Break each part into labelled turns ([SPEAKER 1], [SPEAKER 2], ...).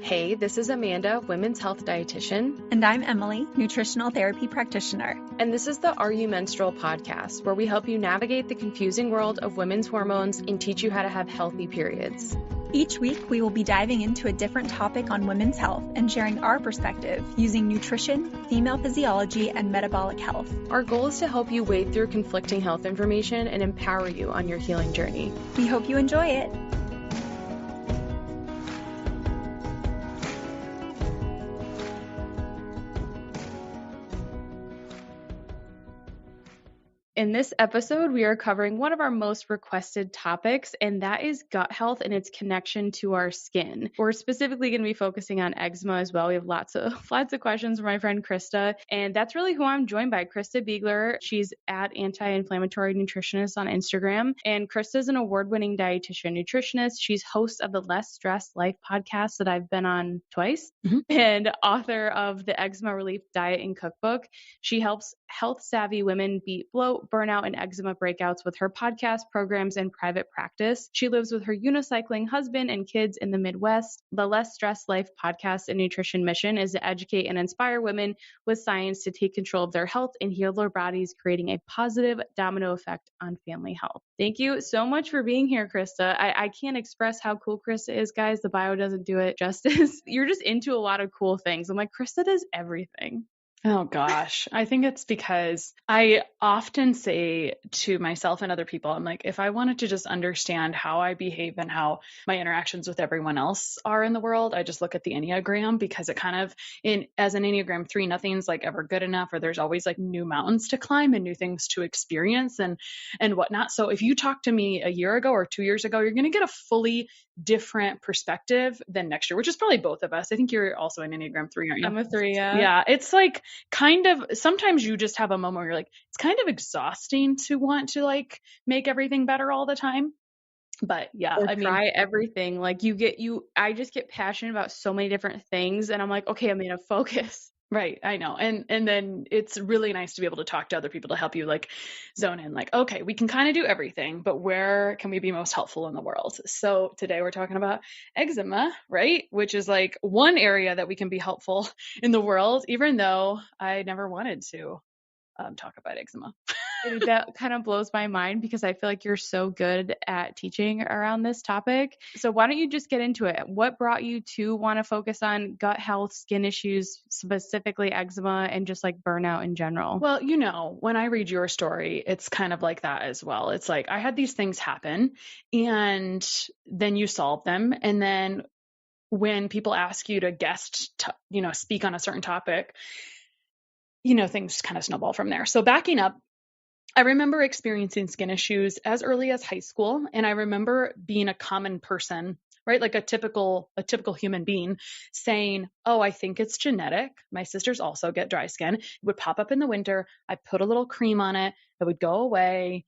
[SPEAKER 1] Hey, this is Amanda, women's health dietitian.
[SPEAKER 2] And I'm Emily, nutritional therapy practitioner.
[SPEAKER 1] And this is the You Menstural podcast, where we help you navigate the confusing world of women's hormones and teach you how to have healthy periods.
[SPEAKER 2] Each week, we will be diving into a different topic on women's health and sharing our perspective using nutrition, female physiology, and metabolic health.
[SPEAKER 1] Our goal is to help you wade through conflicting health information and empower you on your healing journey.
[SPEAKER 2] We hope you enjoy it.
[SPEAKER 1] In this episode, we are covering one of our most requested topics, and that is gut health and its connection to our skin. We're specifically going to be focusing on eczema as well. We have lots of questions from my friend Christa, and that's really who I'm joined by, Christa Biegler. She's at Anti-Inflammatory Nutritionist on Instagram, and Christa is an award-winning dietitian nutritionist. She's host of the Less Stress Life podcast that I've been on twice, and author of the Eczema Relief Diet and Cookbook. She helps health-savvy women beat bloat, burnout, and eczema breakouts with her podcast, programs, and private practice. She lives with her unicycling husband and kids in the Midwest. The Less Stress Life podcast and nutrition mission is to educate and inspire women with science to take control of their health and heal their bodies, creating a positive domino effect on family health. Thank you so much for being here, Christa. I can't express how cool Christa is, guys. The bio doesn't do it justice. You're just into a lot of cool things. I'm like, Christa does everything.
[SPEAKER 3] Oh gosh, I think it's because I often say to myself and other people, I'm like, if I wanted to just understand how I behave and how my interactions with everyone else are in the world, I just look at the Enneagram, because it kind of, as an Enneagram 3, nothing's like ever good enough, or there's always like new mountains to climb and new things to experience and whatnot. So if you talk to me a year ago or 2 years ago, you're going to get a fully different perspective than next year, which is probably both of us. I think you're also an Enneagram 3, aren't you?
[SPEAKER 1] I'm a 3, yeah.
[SPEAKER 3] Yeah, it's like kind of, sometimes you just have a moment where you're like, it's kind of exhausting to want to like make everything better all the time. But yeah,
[SPEAKER 1] I mean, try everything. Like I just get passionate about so many different things, and I'm like, okay, I'm gonna focus.
[SPEAKER 3] Right. I know. And then it's really nice to be able to talk to other people to help you like zone in, like, okay, we can kind of do everything, but where can we be most helpful in the world? So today we're talking about eczema, right? Which is like one area that we can be helpful in the world, even though I never wanted to talk about eczema.
[SPEAKER 1] That kind of blows my mind, because I feel like you're so good at teaching around this topic. So why don't you just get into it? What brought you to want to focus on gut health, skin issues, specifically eczema, and just like burnout in general?
[SPEAKER 3] Well, when I read your story, it's kind of like that as well. It's like, I had these things happen and then you solve them. And then when people ask you to speak on a certain topic, things kind of snowball from there. So backing up, I remember experiencing skin issues as early as high school. And I remember being a common person, right? Like a typical human being saying, oh, I think it's genetic. My sisters also get dry skin. It would pop up in the winter. I put a little cream on it. It would go away,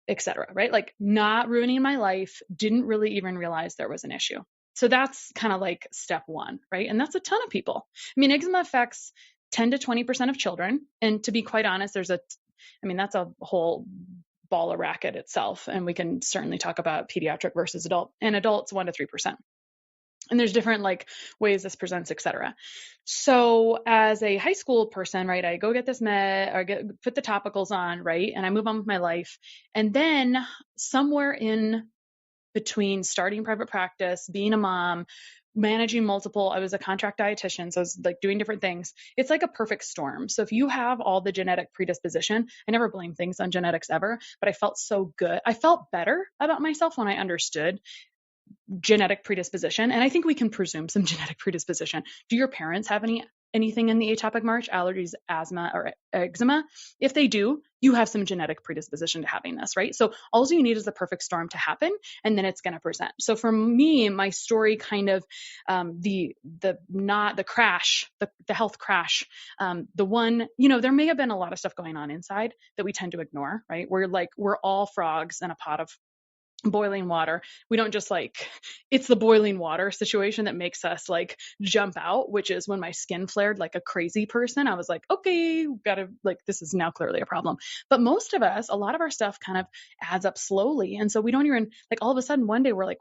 [SPEAKER 3] etc. Right? Like not ruining my life. Didn't really even realize there was an issue. So that's kind of like step one, right? And that's a ton of people. I mean, eczema affects 10 to 20% of children. And to be quite honest, that's a whole ball of racket itself. And we can certainly talk about pediatric versus adult, and adults 1 to 3%. And there's different like ways this presents, et cetera. So as a high school person, right, I go get this put the topicals on, right? And I move on with my life. And then somewhere in between starting private practice, being a mom, managing multiple, I was a contract dietitian, so I was like doing different things. It's like a perfect storm. So if you have all the genetic predisposition, I never blame things on genetics ever, but I felt so good. I felt better about myself when I understood genetic predisposition. And I think we can presume some genetic predisposition. Do your parents have anything in the atopic march, allergies, asthma, or eczema? If they do, you have some genetic predisposition to having this, right? So all you need is the perfect storm to happen, and then it's going to present. So for me, my story kind of, the health crash, there may have been a lot of stuff going on inside that we tend to ignore, right? We're all frogs in a pot of boiling water. We don't just like, it's the boiling water situation that makes us like jump out, which is when my skin flared like a crazy person. I was like, okay, gotta, like, this is now clearly a problem. But most of us, a lot of our stuff kind of adds up slowly. And so we don't even, like, all of a sudden one day we're like,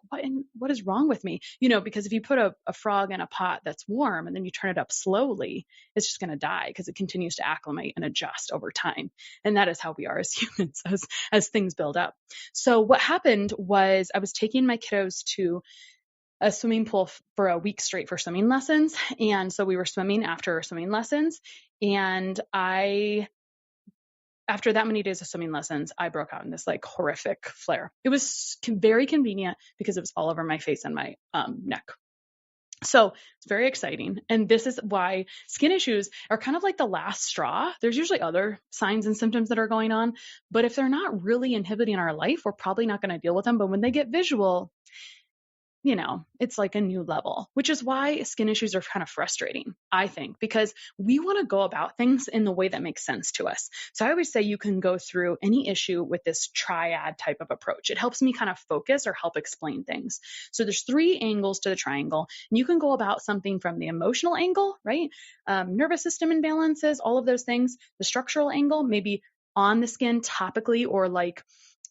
[SPEAKER 3] what is wrong with me? Because if you put a frog in a pot that's warm and then you turn it up slowly, it's just going to die because it continues to acclimate and adjust over time. And that is how we are as humans, as things build up. So what happened was I was taking my kiddos to a swimming pool for a week straight for swimming lessons. And so we were swimming after swimming lessons. And after that many days of swimming lessons, I broke out in this like horrific flare. It was very convenient because it was all over my face and my neck. So it's very exciting. And this is why skin issues are kind of like the last straw. There's usually other signs and symptoms that are going on, but if they're not really inhibiting our life, we're probably not going to deal with them. But when they get visual, it's like a new level, which is why skin issues are kind of frustrating, I think, because we want to go about things in the way that makes sense to us. So I always say you can go through any issue with this triad type of approach. It helps me kind of focus or help explain things. So there's 3 angles to the triangle, and you can go about something from the emotional angle, right? Nervous system imbalances, all of those things. The structural angle, maybe on the skin topically, or like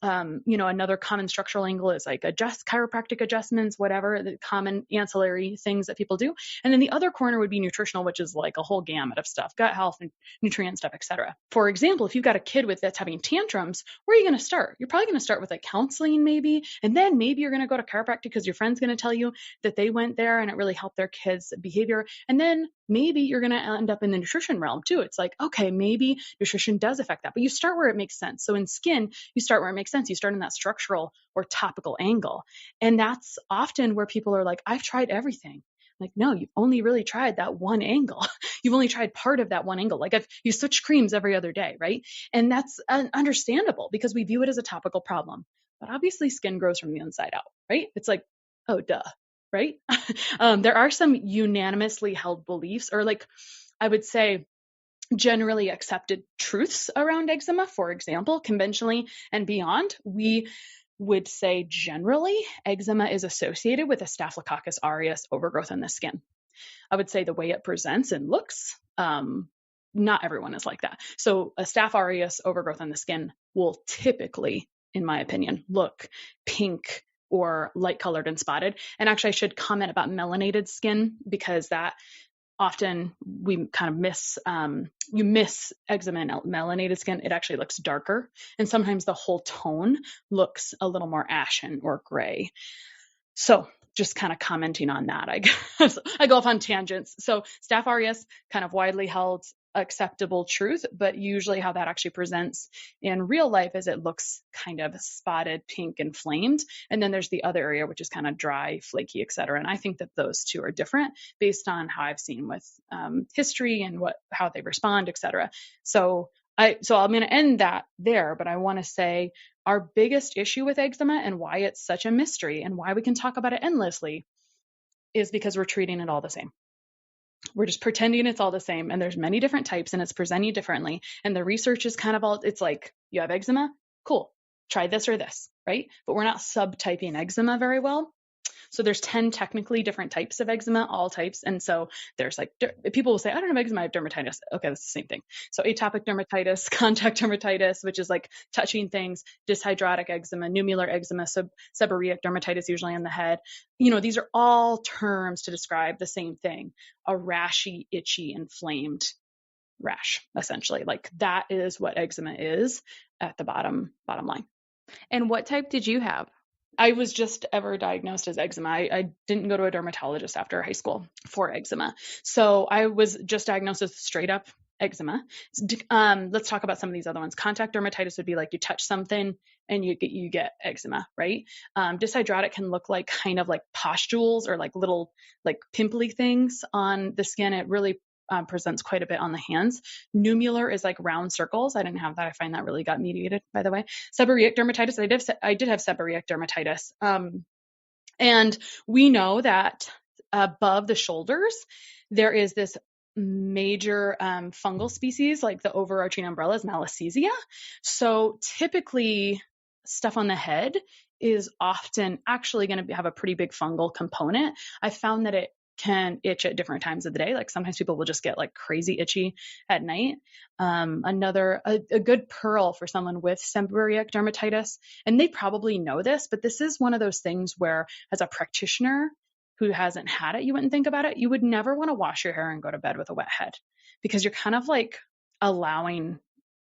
[SPEAKER 3] another common structural angle is like chiropractic adjustments, whatever the common ancillary things that people do. And then the other corner would be nutritional, which is like a whole gamut of stuff, gut health and nutrient stuff, etc. For example, if you've got a kid that's having tantrums, where are you going to start? You're probably going to start with like counseling maybe, and then maybe you're going to go to chiropractic because your friend's going to tell you that they went there and it really helped their kids' behavior. And then maybe you're going to end up in the nutrition realm too. It's like, okay, maybe nutrition does affect that, but you start where it makes sense. So in skin, you start where it makes sense. You start in that structural or topical angle. And that's often where people are like, I've tried everything. Like, no, you've only really tried that one angle. You've only tried part of that one angle. Like you switch creams every other day, right? And that's understandable because we view it as a topical problem. But obviously skin grows from the inside out, right? It's like, oh, duh. Right? There are some unanimously held beliefs, or like I would say generally accepted truths around eczema. For example, conventionally and beyond, we would say generally eczema is associated with a Staphylococcus aureus overgrowth in the skin. I would say the way it presents and looks, not everyone is like that. So a Staph aureus overgrowth in the skin will typically, in my opinion, look pink or light colored and spotted. And actually I should comment about melanated skin, because that often we kind of miss, you miss eczema and melanated skin. It actually looks darker. And sometimes the whole tone looks a little more ashen or gray. So just kind of commenting on that, I guess. I go off on tangents. So Staph aureus, kind of widely held, acceptable truth, but usually how that actually presents in real life is it looks kind of spotted, pink, and flamed. And then there's the other area, which is kind of dry, flaky, et cetera. And I think that those two are different based on how I've seen with history and how they respond, et cetera. So I'm going to end that there, but I want to say our biggest issue with eczema and why it's such a mystery and why we can talk about it endlessly is because we're treating it all the same. We're just pretending it's all the same, and there's many different types and it's presenting differently. And the research is kind of it's like, you have eczema? Cool. Try this or this, right? But we're not subtyping eczema very well. So there's 10 technically different types of eczema, all types. And so there's like, people will say, I don't have eczema, I have dermatitis. Okay, that's the same thing. So atopic dermatitis, contact dermatitis, which is like touching things, dyshydrotic eczema, nummular eczema, seborrheic dermatitis, usually on the head. These are all terms to describe the same thing, a rashy, itchy, inflamed rash, essentially. Like that is what eczema is at the bottom line.
[SPEAKER 1] And what type did you have?
[SPEAKER 3] I was just ever diagnosed as eczema. I didn't go to a dermatologist after high school for eczema. So I was just diagnosed with straight up eczema. Let's talk about some of these other ones. Contact dermatitis would be like you touch something and you get eczema, right? Dyshydrotic can look like kind of like pustules or like little like pimply things on the skin. It really presents quite a bit on the hands. Nummular is like round circles. I didn't have that. I find that really got mediated, by the way. Seborrheic dermatitis. I did have seborrheic dermatitis. And we know that above the shoulders, there is this major fungal species, like the overarching umbrella is Malassezia. So typically stuff on the head is often actually going to have a pretty big fungal component. I found that it can itch at different times of the day. Like sometimes people will just get like crazy itchy at night. A good pearl for someone with seborrheic dermatitis, and they probably know this, but this is one of those things where as a practitioner who hasn't had it, you wouldn't think about it. You would never want to wash your hair and go to bed with a wet head, because you're kind of like allowing,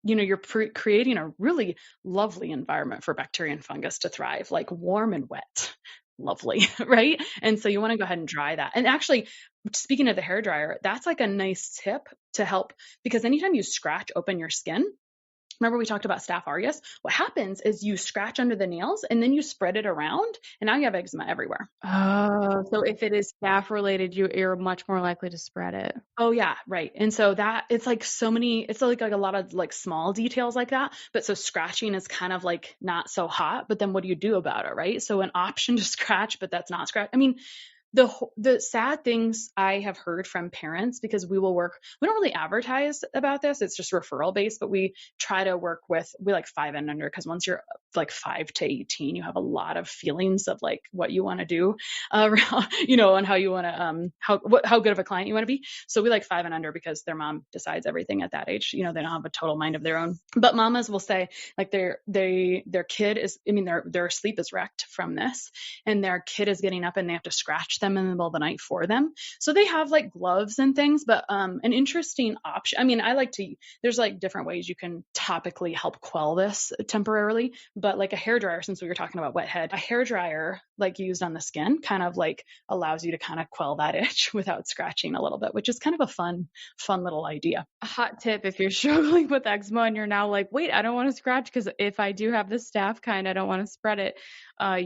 [SPEAKER 3] you're creating a really lovely environment for bacteria and fungus to thrive, like warm and wet. Lovely, right? And so you want to go ahead and dry that. And actually, speaking of the hair dryer, that's like a nice tip to help, because anytime you scratch open your skin, remember we talked about Staph Aureus? What happens is you scratch under the nails and then you spread it around, and now you have eczema everywhere.
[SPEAKER 1] Oh, so if it is staph related, you're much more likely to spread it.
[SPEAKER 3] Oh yeah, right. And so that it's like it's like a lot of like small details like that. But so scratching is kind of like not so hot, but then what do you do about it, right? So an option to scratch, but that's not scratch. I mean, the sad things I have heard from parents, because we don't really advertise about this. It's just referral based, but we try to work we like 5 and under, because once you're like 5 to 18, you have a lot of feelings of like what you want to do, and how you want to, how good of a client you want to be. So we like 5 and under because their mom decides everything at that age. They don't have a total mind of their own, but mamas will say like their kid is, their sleep is wrecked from this, and their kid is getting up and they have to scratch them in the middle of the night for them. So they have like gloves and things, but an interesting option. There's like different ways you can topically help quell this temporarily, but like a hairdryer, since we were talking about wet head, a hairdryer like used on the skin kind of like allows you to kind of quell that itch without scratching a little bit, which is kind of a fun little idea.
[SPEAKER 1] A hot tip if you're struggling with eczema and you're now like, wait, I don't want to scratch because if I do have the staph kind, I don't want to spread it.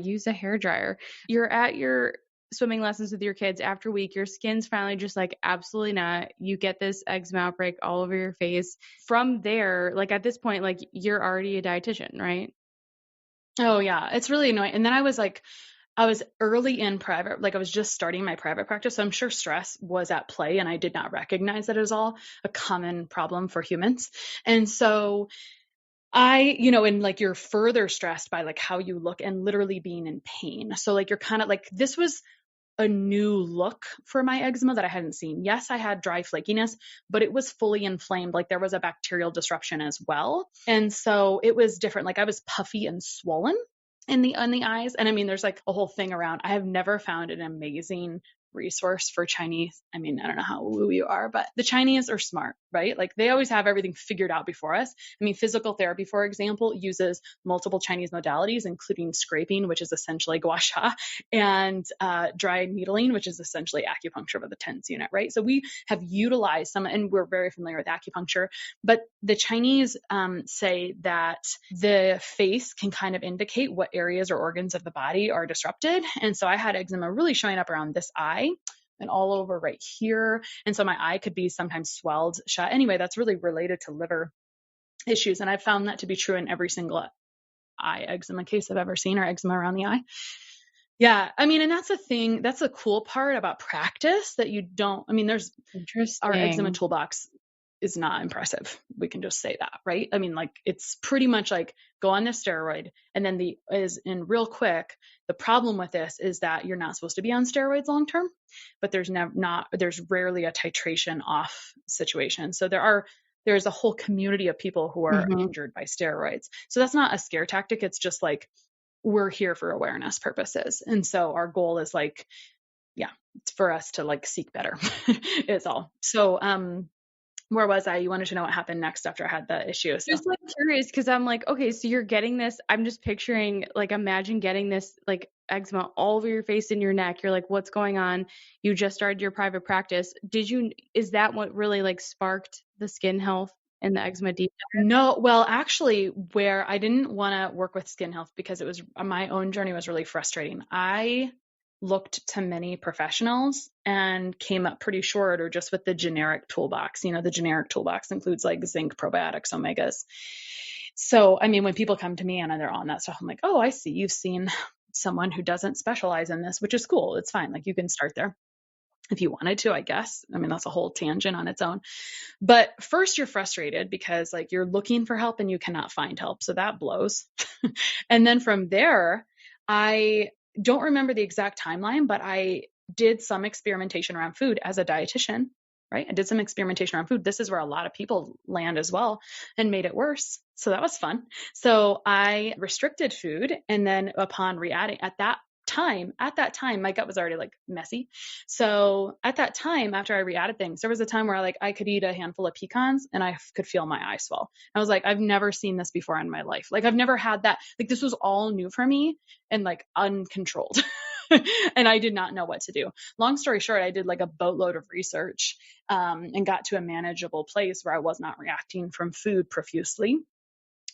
[SPEAKER 1] Use a hairdryer. You're at your swimming lessons with your kids after a week, your skin's finally just like, absolutely not. You get this eczema outbreak all over your face. From there, like at this point, like you're already a dietitian, right?
[SPEAKER 3] Oh yeah, it's really annoying. And then I was early in private, like I was just starting my private practice. So I'm sure stress was at play, and I did not recognize that it was all a common problem for humans. And so and like you're further stressed by like how you look and literally being in pain. So like you're kind of like, this was a new look for my eczema that I hadn't seen. Yes, I had dry flakiness, but it was fully inflamed. Like there was a bacterial disruption as well. And so it was different. Like I was puffy and swollen on the eyes. And there's like a whole thing around. I have never found an amazing resource for Chinese. I don't know how woo you are, but the Chinese are smart, right? Like they always have everything figured out before us. Physical therapy, for example, uses multiple Chinese modalities, including scraping, which is essentially gua sha, and dry needling, which is essentially acupuncture with a TENS unit, right? So we have utilized some, and we're very familiar with acupuncture, but the Chinese say that the face can kind of indicate what areas or organs of the body are disrupted. And so I had eczema really showing up around this eye and all over right here. And so my eye could be sometimes swelled shut. Anyway, that's really related to liver issues. And I've found that to be true in every single eye eczema case I've ever seen, or eczema around the eye. Yeah. And that's a thing, that's a cool part about practice that you don't, there's our eczema toolbox is not impressive. We can just say that, right? It's pretty much like go on this steroid, and then real quick, the problem with this is that you're not supposed to be on steroids long term, but there's rarely a titration off situation. So there's a whole community of people who are injured by steroids. So that's not a scare tactic. It's just like, we're here for awareness purposes. And so our goal is like, it's for us to like seek better is all. So, where was I? You wanted to know what happened next after I had the issue. So.
[SPEAKER 1] Just like curious, because I'm like, okay, so you're getting this. I'm just picturing, like, imagine getting this like eczema all over your face and your neck. You're like, what's going on? You just started your private practice. Is that what really like sparked the skin health and the eczema deep dive?
[SPEAKER 3] No, well, actually, where I didn't want to work with skin health because it was my own journey was really frustrating. I looked to many professionals and came up pretty short, or just with the generic toolbox. The generic toolbox includes like zinc, probiotics, omegas. So, when people come to me and they're on that stuff, I'm like, oh, I see. You've seen someone who doesn't specialize in this, which is cool. It's fine. Like you can start there if you wanted to, I guess. That's a whole tangent on its own. But first you're frustrated because like you're looking for help and you cannot find help. So that blows. And then from there, I don't remember the exact timeline, but I did some experimentation around food as a dietitian, right? I did some experimentation around food. This is where a lot of people land as well, and made it worse. So that was fun. So I restricted food. And then upon re-adding at that time, my gut was already like messy. So at that time, after I re-added things, there was a time where I could eat a handful of pecans and I could feel my eyes swell. I was like, I've never seen this before in my life. Like I've never had that. Like this was all new for me and like uncontrolled. And I did not know what to do. Long story short, I did like a boatload of research and got to a manageable place where I was not reacting from food profusely,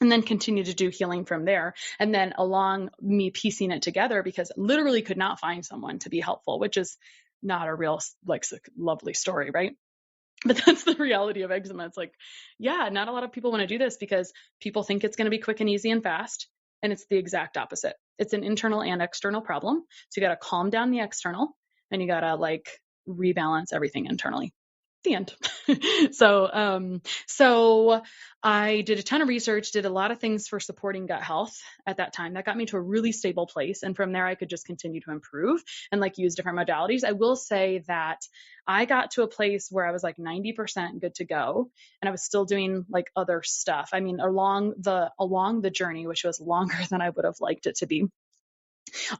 [SPEAKER 3] and then continue to do healing from there. And then along me piecing it together, because literally could not find someone to be helpful, which is not a real like lovely story, right? But that's the reality of eczema. It's like, yeah, not a lot of people want to do this because people think it's going to be quick and easy and fast. And it's the exact opposite. It's an internal and external problem. So you got to calm down the external and you got to like rebalance everything internally. The end. So I did a ton of research, did a lot of things for supporting gut health at that time. That got me to a really stable place. And from there, I could just continue to improve and like use different modalities. I will say that I got to a place where I was like 90% good to go. And I was still doing like other stuff. I mean, along the journey, which was longer than I would have liked it to be,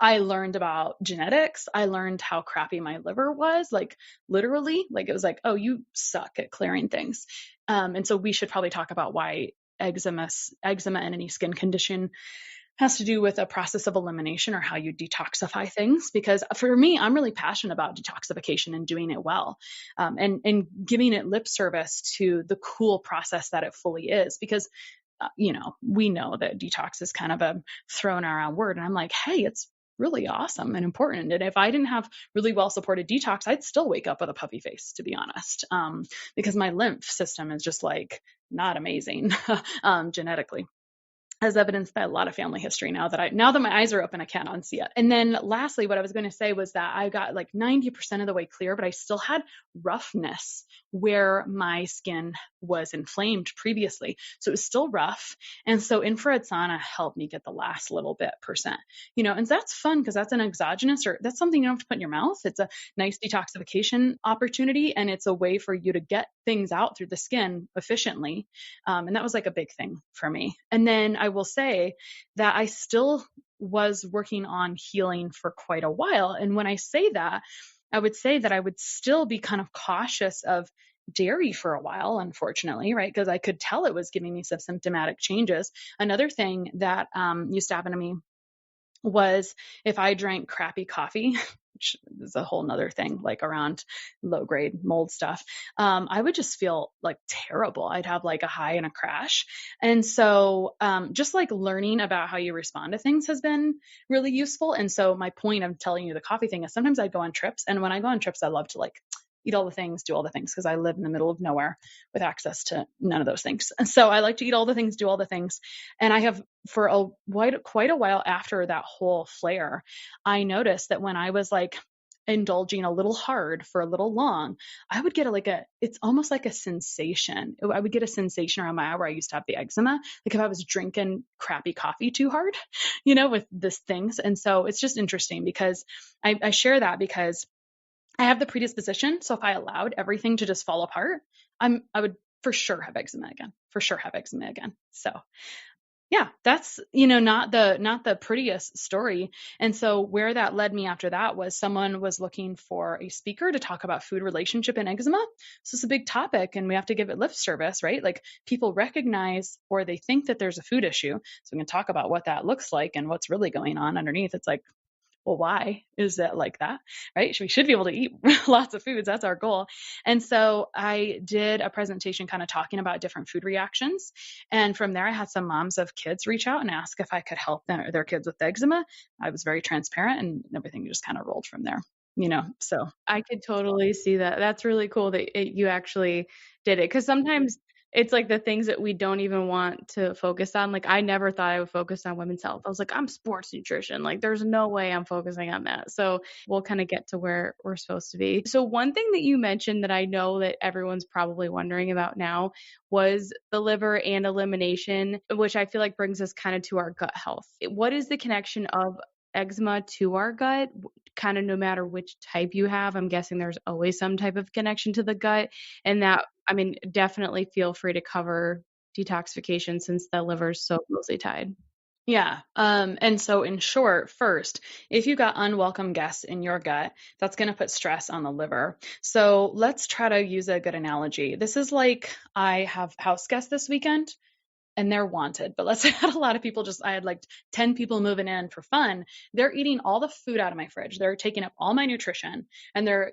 [SPEAKER 3] I learned about genetics. I learned how crappy my liver was, like literally, like it was like, oh, you suck at clearing things. And so we should probably talk about why eczema and any skin condition has to do with a process of elimination or how you detoxify things. Because for me, I'm really passionate about detoxification and doing it well, and giving it lip service to the cool process that it fully is. Because we know that detox is kind of a thrown around word. And I'm like, hey, it's really awesome and important. And if I didn't have really well supported detox, I'd still wake up with a puffy face, to be honest, because my lymph system is just like not amazing genetically, as evidenced by a lot of family history. Now that my eyes are open, I can't unsee it. And then lastly, what I was going to say was that I got like 90% of the way clear, but I still had roughness where my skin was inflamed previously. So it was still rough. And so infrared sauna helped me get the last little bit percent, and that's fun because that's an exogenous, or that's something you don't have to put in your mouth. It's a nice detoxification opportunity. And it's a way for you to get things out through the skin efficiently. And that was like a big thing for me. And then I will say that I still was working on healing for quite a while. And when I say that, I would say that I would still be kind of cautious of dairy for a while, unfortunately, right? Because I could tell it was giving me some symptomatic changes. Another thing that used to happen to me was if I drank crappy coffee, which is a whole nother thing, like around low grade mold stuff, I would just feel like terrible. I'd have like a high and a crash. And so just like learning about how you respond to things has been really useful. And so my point of telling you the coffee thing is sometimes I'd go on trips. And when I go on trips, I love to like eat all the things, do all the things, because I live in the middle of nowhere with access to none of those things. And so I like to eat all the things, do all the things. And I have for quite a while after that whole flare, I noticed that when I was like indulging a little hard for a little long, I would get it's almost like a sensation. I would get a sensation around my eye where I used to have the eczema, like if I was drinking crappy coffee too hard, with this things. And so it's just interesting because I share that because I have the predisposition. So if I allowed everything to just fall apart, I would for sure have eczema again. So yeah, that's, not the prettiest story. And so where that led me after that was someone was looking for a speaker to talk about food relationship and eczema. So it's a big topic and we have to give it lip service, right? Like people recognize or they think that there's a food issue. So we can talk about what that looks like and what's really going on underneath. It's like, well, why is it like that, right? We should be able to eat lots of foods. That's our goal. And so I did a presentation kind of talking about different food reactions. And from there, I had some moms of kids reach out and ask if I could help them or their kids with eczema. I was very transparent and everything just kind of rolled from there, so.
[SPEAKER 1] I could totally see that. That's really cool that you actually did it. Because sometimes it's like the things that we don't even want to focus on. Like I never thought I would focus on women's health. I was like, I'm sports nutrition. Like there's no way I'm focusing on that. So we'll kind of get to where we're supposed to be. So one thing that you mentioned that I know that everyone's probably wondering about now was the liver and elimination, which I feel like brings us kind of to our gut health. What is the connection of eczema to our gut, kind of no matter which type you have. I'm guessing there's always some type of connection to the gut. And that, I mean, definitely feel free to cover detoxification since the liver is so closely tied.
[SPEAKER 3] Yeah. And so in short, first, if you got unwelcome guests in your gut, that's going to put stress on the liver. So let's try to use a good analogy. This is like I have house guests this weekend and they're wanted, but let's say I had a lot of people I had like 10 people moving in for fun. They're eating all the food out of my fridge. They're taking up all my nutrition and they're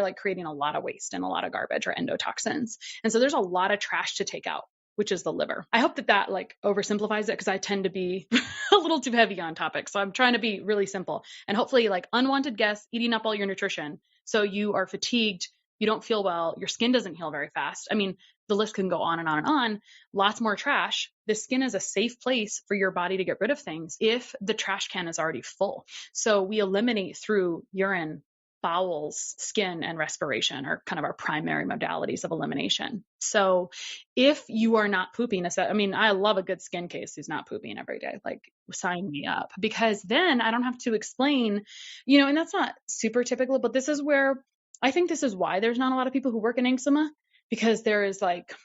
[SPEAKER 3] like creating a lot of waste and a lot of garbage or endotoxins. And so there's a lot of trash to take out, which is the liver. I hope that like oversimplifies it because I tend to be a little too heavy on topics. So I'm trying to be really simple and hopefully like unwanted guests eating up all your nutrition. So you are fatigued, you don't feel well, your skin doesn't heal very fast. I mean, the list can go on and on and on. Lots more trash. The skin is a safe place for your body to get rid of things if the trash can is already full. So we eliminate through urine, bowels, skin, and respiration are kind of our primary modalities of elimination. So if you are not pooping, I mean, I love a good skin case who's not pooping every day. Like, sign me up, because then I don't have to explain, and that's not super typical, but this is where I think this is why there's not a lot of people who work in eczema, because there is like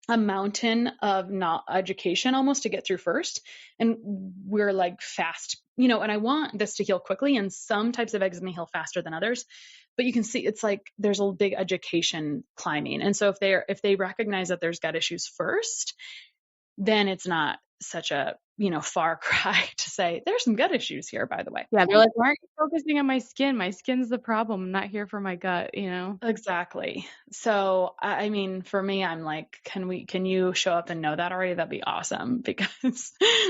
[SPEAKER 3] a mountain of not education almost to get through first. And we're like fast, and I want this to heal quickly, and some types of eczema heal faster than others. But you can see it's like there's a big education climbing. And so if they recognize that there's gut issues first, then it's not such a, far cry to say there's some gut issues here, by the way.
[SPEAKER 1] Yeah, they're like, why aren't you focusing on my skin? My skin's the problem. I'm not here for my gut,
[SPEAKER 3] Exactly. So, I mean, for me, I'm like, can you show up and know that already? That'd be awesome,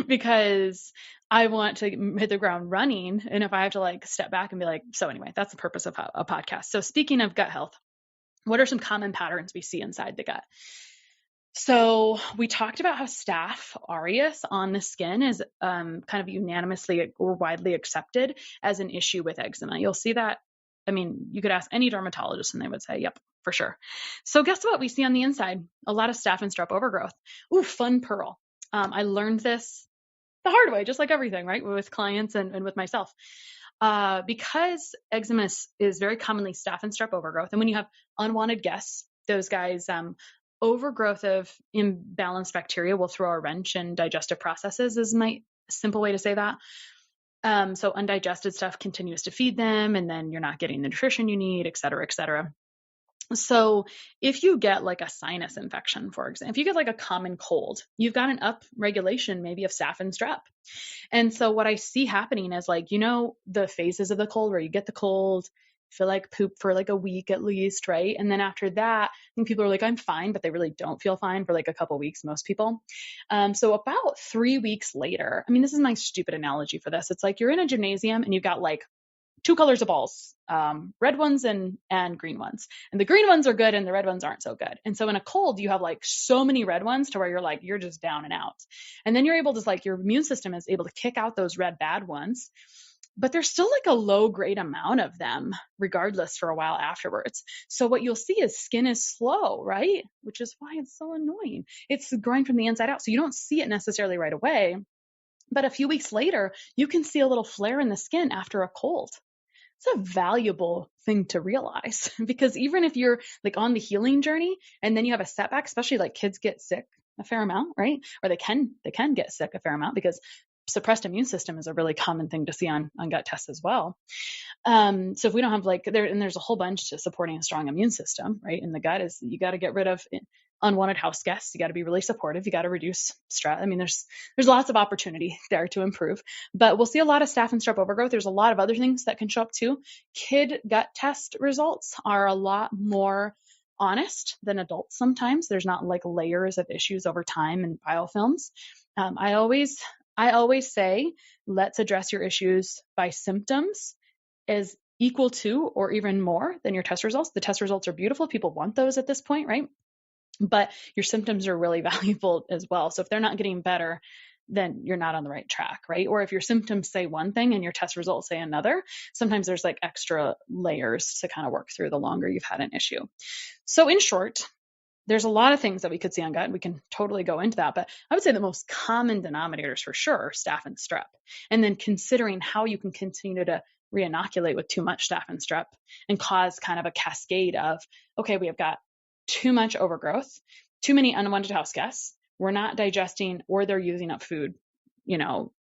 [SPEAKER 3] because I want to hit the ground running. And if I have to like step back and be like, so anyway, that's the purpose of a podcast. So speaking of gut health, what are some common patterns we see inside the gut? So we talked about how Staph Aureus on the skin is kind of unanimously or widely accepted as an issue with eczema. You'll see that. I mean, you could ask any dermatologist and they would say, yep, for sure. So guess what we see on the inside? A lot of staph and strep overgrowth. Ooh, fun pearl. I learned this the hard way, just like everything, right? With clients and with myself. Because eczema is very commonly staph and strep overgrowth. And when you have unwanted guests, those guys, overgrowth of imbalanced bacteria will throw a wrench in digestive processes is my simple way to say that. So undigested stuff continues to feed them, and then you're not getting the nutrition you need, et cetera, et cetera. So if you get like a sinus infection, for example, if you get like a common cold, you've got an upregulation maybe of staph and strep. And so what I see happening is like, the phases of the cold where you get the cold, feel like poop for like a week at least, right? And then after that, I think people are like, I'm fine, but they really don't feel fine for like a couple of weeks, most people. So about 3 weeks later, I mean, this is my stupid analogy for this. It's like you're in a gymnasium and you've got like 2 colors of balls, red ones and green ones. And the green ones are good and the red ones aren't so good. And so in a cold, you have like so many red ones to where you're just down and out. And then you're able to like, your immune system is able to kick out those red bad ones, but there's still like a low grade amount of them regardless for a while afterwards. So what you'll see is skin is slow, right? Which is why it's so annoying. It's growing from the inside out. So you don't see it necessarily right away, but a few weeks later, you can see a little flare in the skin after a cold. It's a valuable thing to realize, because even if you're like on the healing journey and then you have a setback, especially like kids get sick a fair amount, right? Or they can get sick a fair amount because suppressed immune system is a really common thing to see on gut tests as well. So if we don't have there's a whole bunch to supporting a strong immune system, right? And the gut is, you got to get rid of unwanted house guests. You got to be really supportive. You got to reduce stress. I mean, there's lots of opportunity there to improve, but we'll see a lot of staph and strep overgrowth. There's a lot of other things that can show up too. Kid gut test results are a lot more honest than adults. Sometimes there's not like layers of issues over time and biofilms. I always say, let's address your issues by symptoms as equal to or even more than your test results. The test results are beautiful. People want those at this point, right? But your symptoms are really valuable as well. So if they're not getting better, then you're not on the right track, right? Or if your symptoms say one thing and your test results say another, sometimes there's like extra layers to kind of work through the longer you've had an issue. So in short, there's a lot of things that we could see on gut, and we can totally go into that. But I would say the most common denominators for sure are staph and strep. And then considering how you can continue to reinoculate with too much staph and strep and cause kind of a cascade of, okay, we have got too much overgrowth, too many unwanted house guests, we're not digesting, or they're using up food,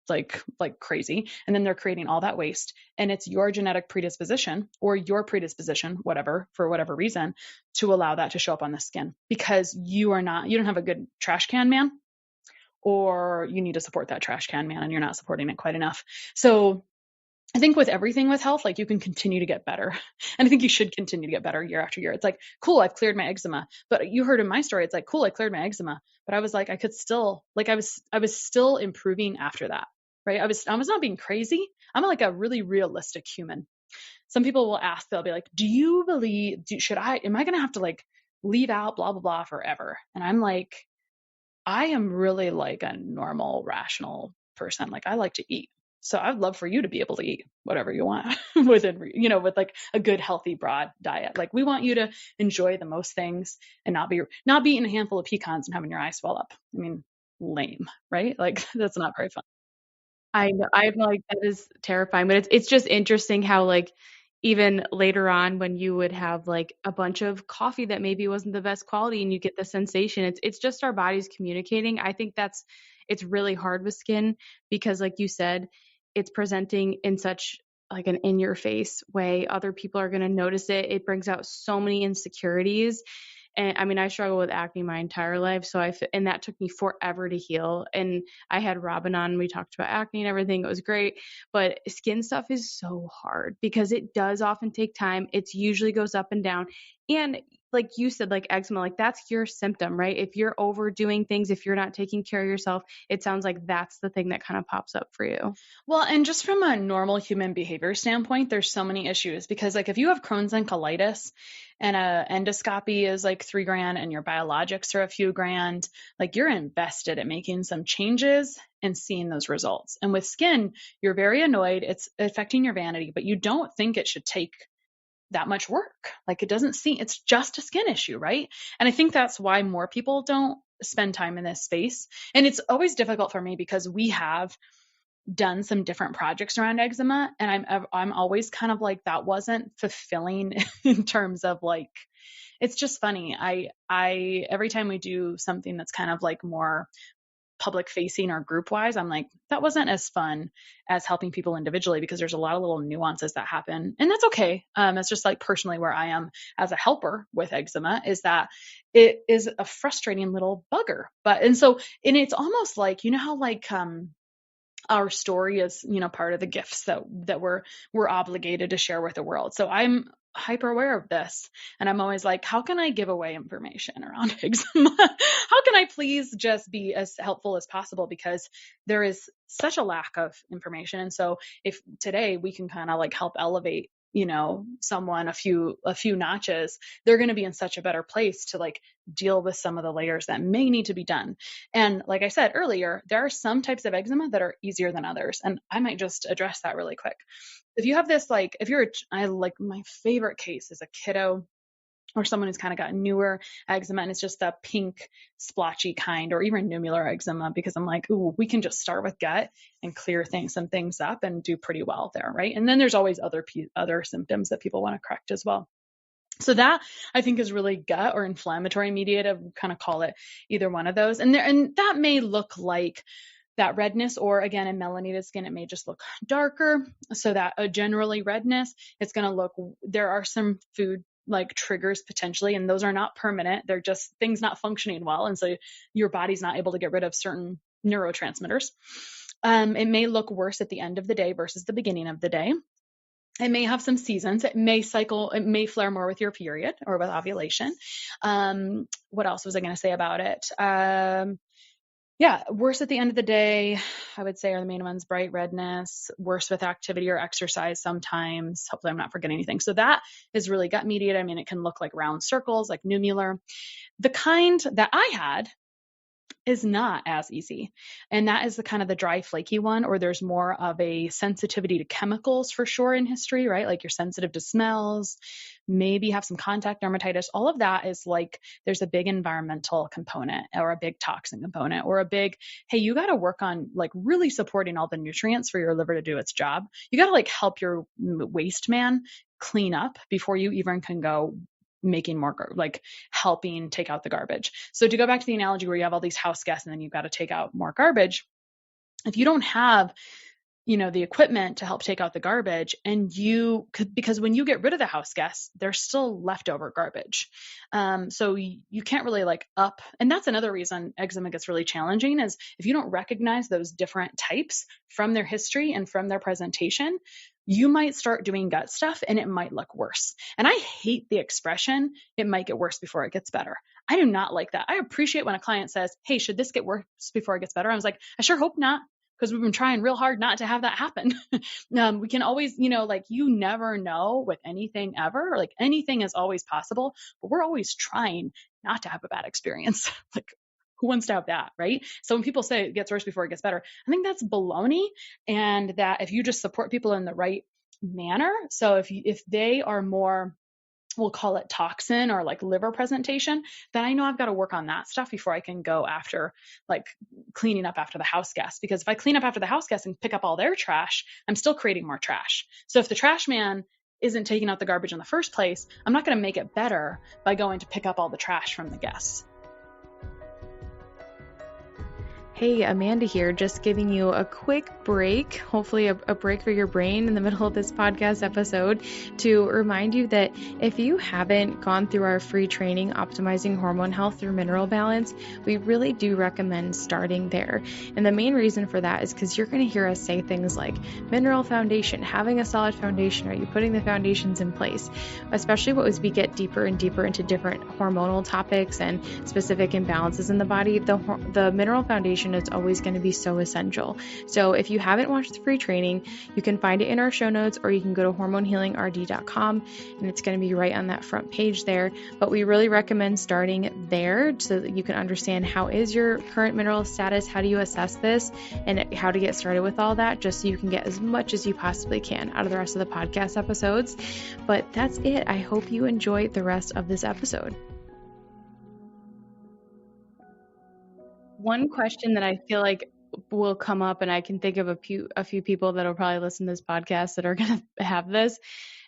[SPEAKER 3] like crazy. And then they're creating all that waste. And it's your genetic predisposition or your predisposition, whatever, for whatever reason, to allow that to show up on the skin, because you don't have a good trash can man, or you need to support that trash can man and you're not supporting it quite enough. So I think with everything with health, like, you can continue to get better. And I think you should continue to get better year after year. It's like, cool, I've cleared my eczema. But you heard in my story, it's like, cool, I cleared my eczema. But I was like, I could still, like, I was still improving after that, right? I was not being crazy. I'm like a really realistic human. Some people will ask, they'll be like, do you believe, am I going to have to like leave out blah, blah, blah forever? And I'm like, I am really like a normal, rational person. Like, I like to eat. So I'd love for you to be able to eat whatever you want within, with like a good, healthy, broad diet. Like, we want you to enjoy the most things and not be eating a handful of pecans and having your eyes swell up. I mean, lame, right? Like, that's not very fun.
[SPEAKER 1] I know, I'm like, that is terrifying, but it's just interesting how, like, even later on when you would have like a bunch of coffee that maybe wasn't the best quality and you get the sensation, it's just our bodies communicating. I think it's really hard with skin because, like you said, it's presenting in such like an in your face way. Other people are going to notice it. It brings out so many insecurities. And I mean, I struggle with acne my entire life. So and that took me forever to heal. And I had Robin on, we talked about acne and everything. It was great. But skin stuff is so hard because it does often take time. It usually goes up and down. And like you said, like eczema, like that's your symptom, right? If you're overdoing things, if you're not taking care of yourself, it sounds like that's the thing that kind of pops up for you.
[SPEAKER 3] Well, and just from a normal human behavior standpoint, there's so many issues because, like, if you have Crohn's and colitis and a endoscopy is like $3,000 and your biologics are a few grand, like, you're invested at making some changes and seeing those results. And with skin, you're very annoyed. It's affecting your vanity, but you don't think it should take that much work. Like, it doesn't seem, it's just a skin issue, right? And I think that's why more people don't spend time in this space. And it's always difficult for me because we have done some different projects around eczema, and I'm always kind of like, that wasn't fulfilling in terms of like, it's just funny. I every time we do something that's kind of like more public facing or group wise, I'm like, that wasn't as fun as helping people individually because there's a lot of little nuances that happen, and that's okay. It's just like personally where I am as a helper with eczema is that it is a frustrating little bugger. And it's almost like, how like, our story is, part of the gifts that we're obligated to share with the world. So I'm hyper aware of this. And I'm always like, how can I give away information around eczema? How can I please just be as helpful as possible? Because there is such a lack of information. And so if today we can kind of like help elevate, someone a few notches, they're going to be in such a better place to like deal with some of the layers that may need to be done. And like I said earlier, there are some types of eczema that are easier than others. And I might just address that really quick. If you have this, like, I like, my favorite case is a kiddo or someone who's kind of got newer eczema and it's just the pink splotchy kind, or even nummular eczema, because I'm like, ooh, we can just start with gut and clear some things up and do pretty well there, right? And then there's always other symptoms that people want to correct as well. So that I think is really gut or inflammatory mediated. We kind of call it either one of those. And that may look like that redness, or again, in melanated skin, it may just look darker. So that generally redness, it's going to look, there are some food like triggers potentially, and those are not permanent. They're just things not functioning well. And so your body's not able to get rid of certain neurotransmitters. It may look worse at the end of the day versus the beginning of the day. It may have some seasons. It may flare more with your period or with ovulation. What else was I going to say about it? Worse at the end of the day, I would say, are the main ones: bright redness, worse with activity or exercise sometimes. Hopefully I'm not forgetting anything. So that is really gut mediated. I mean, it can look like round circles, like nummular. The kind that I had is not as easy. And that is the kind of the dry, flaky one, or there's more of a sensitivity to chemicals for sure in history, right? Like you're sensitive to smells, maybe have some contact dermatitis. All of that is like, there's a big environmental component or a big toxin component or a big, hey, you got to work on like really supporting all the nutrients for your liver to do its job. You got to like help your waste man clean up before you even can go making more, like helping take out the garbage. So to go back to the analogy where you have all these house guests and then you've got to take out more garbage, if you don't have the equipment to help take out the garbage, and because when you get rid of the house guests, there's still leftover garbage. So you can't really like up. And that's another reason eczema gets really challenging is if you don't recognize those different types from their history and from their presentation, you might start doing gut stuff and it might look worse. And I hate the expression, it might get worse before it gets better. I do not like that. I appreciate when a client says, hey, should this get worse before it gets better? I was like, I sure hope not, because we've been trying real hard not to have that happen. We can always, like you never know with anything ever, like anything is always possible, but we're always trying not to have a bad experience. Like who wants to have that, right? So when people say it gets worse before it gets better, I think that's baloney. And that if you just support people in the right manner, so if they are more, we'll call it toxin or like liver presentation, then I know I've got to work on that stuff before I can go after like cleaning up after the house guests. Because if I clean up after the house guests and pick up all their trash, I'm still creating more trash. So if the trash man isn't taking out the garbage in the first place, I'm not going to make it better by going to pick up all the trash from the guests.
[SPEAKER 1] Hey, Amanda here, just giving you a quick break, hopefully a break for your brain in the middle of this podcast episode, to remind you that if you haven't gone through our free training, Optimizing Hormone Health Through Mineral Balance, we really do recommend starting there. And the main reason for that is because you're going to hear us say things like mineral foundation, having a solid foundation, are you putting the foundations in place? Especially as we get deeper and deeper into different hormonal topics and specific imbalances in the body, the mineral foundation is always going to be so essential. So if you haven't watched the free training, you can find it in our show notes, or you can go to hormonehealingrd.com and it's going to be right on that front page there. But we really recommend starting there so that you can understand how is your current mineral status, how do you assess this, and how to get started with all that, just so you can get as much as you possibly can out of the rest of the podcast episodes. But that's it. I hope you enjoy the rest of this episode. One question that I feel like will come up, and I can think of a few people that will probably listen to this podcast that are going to have this,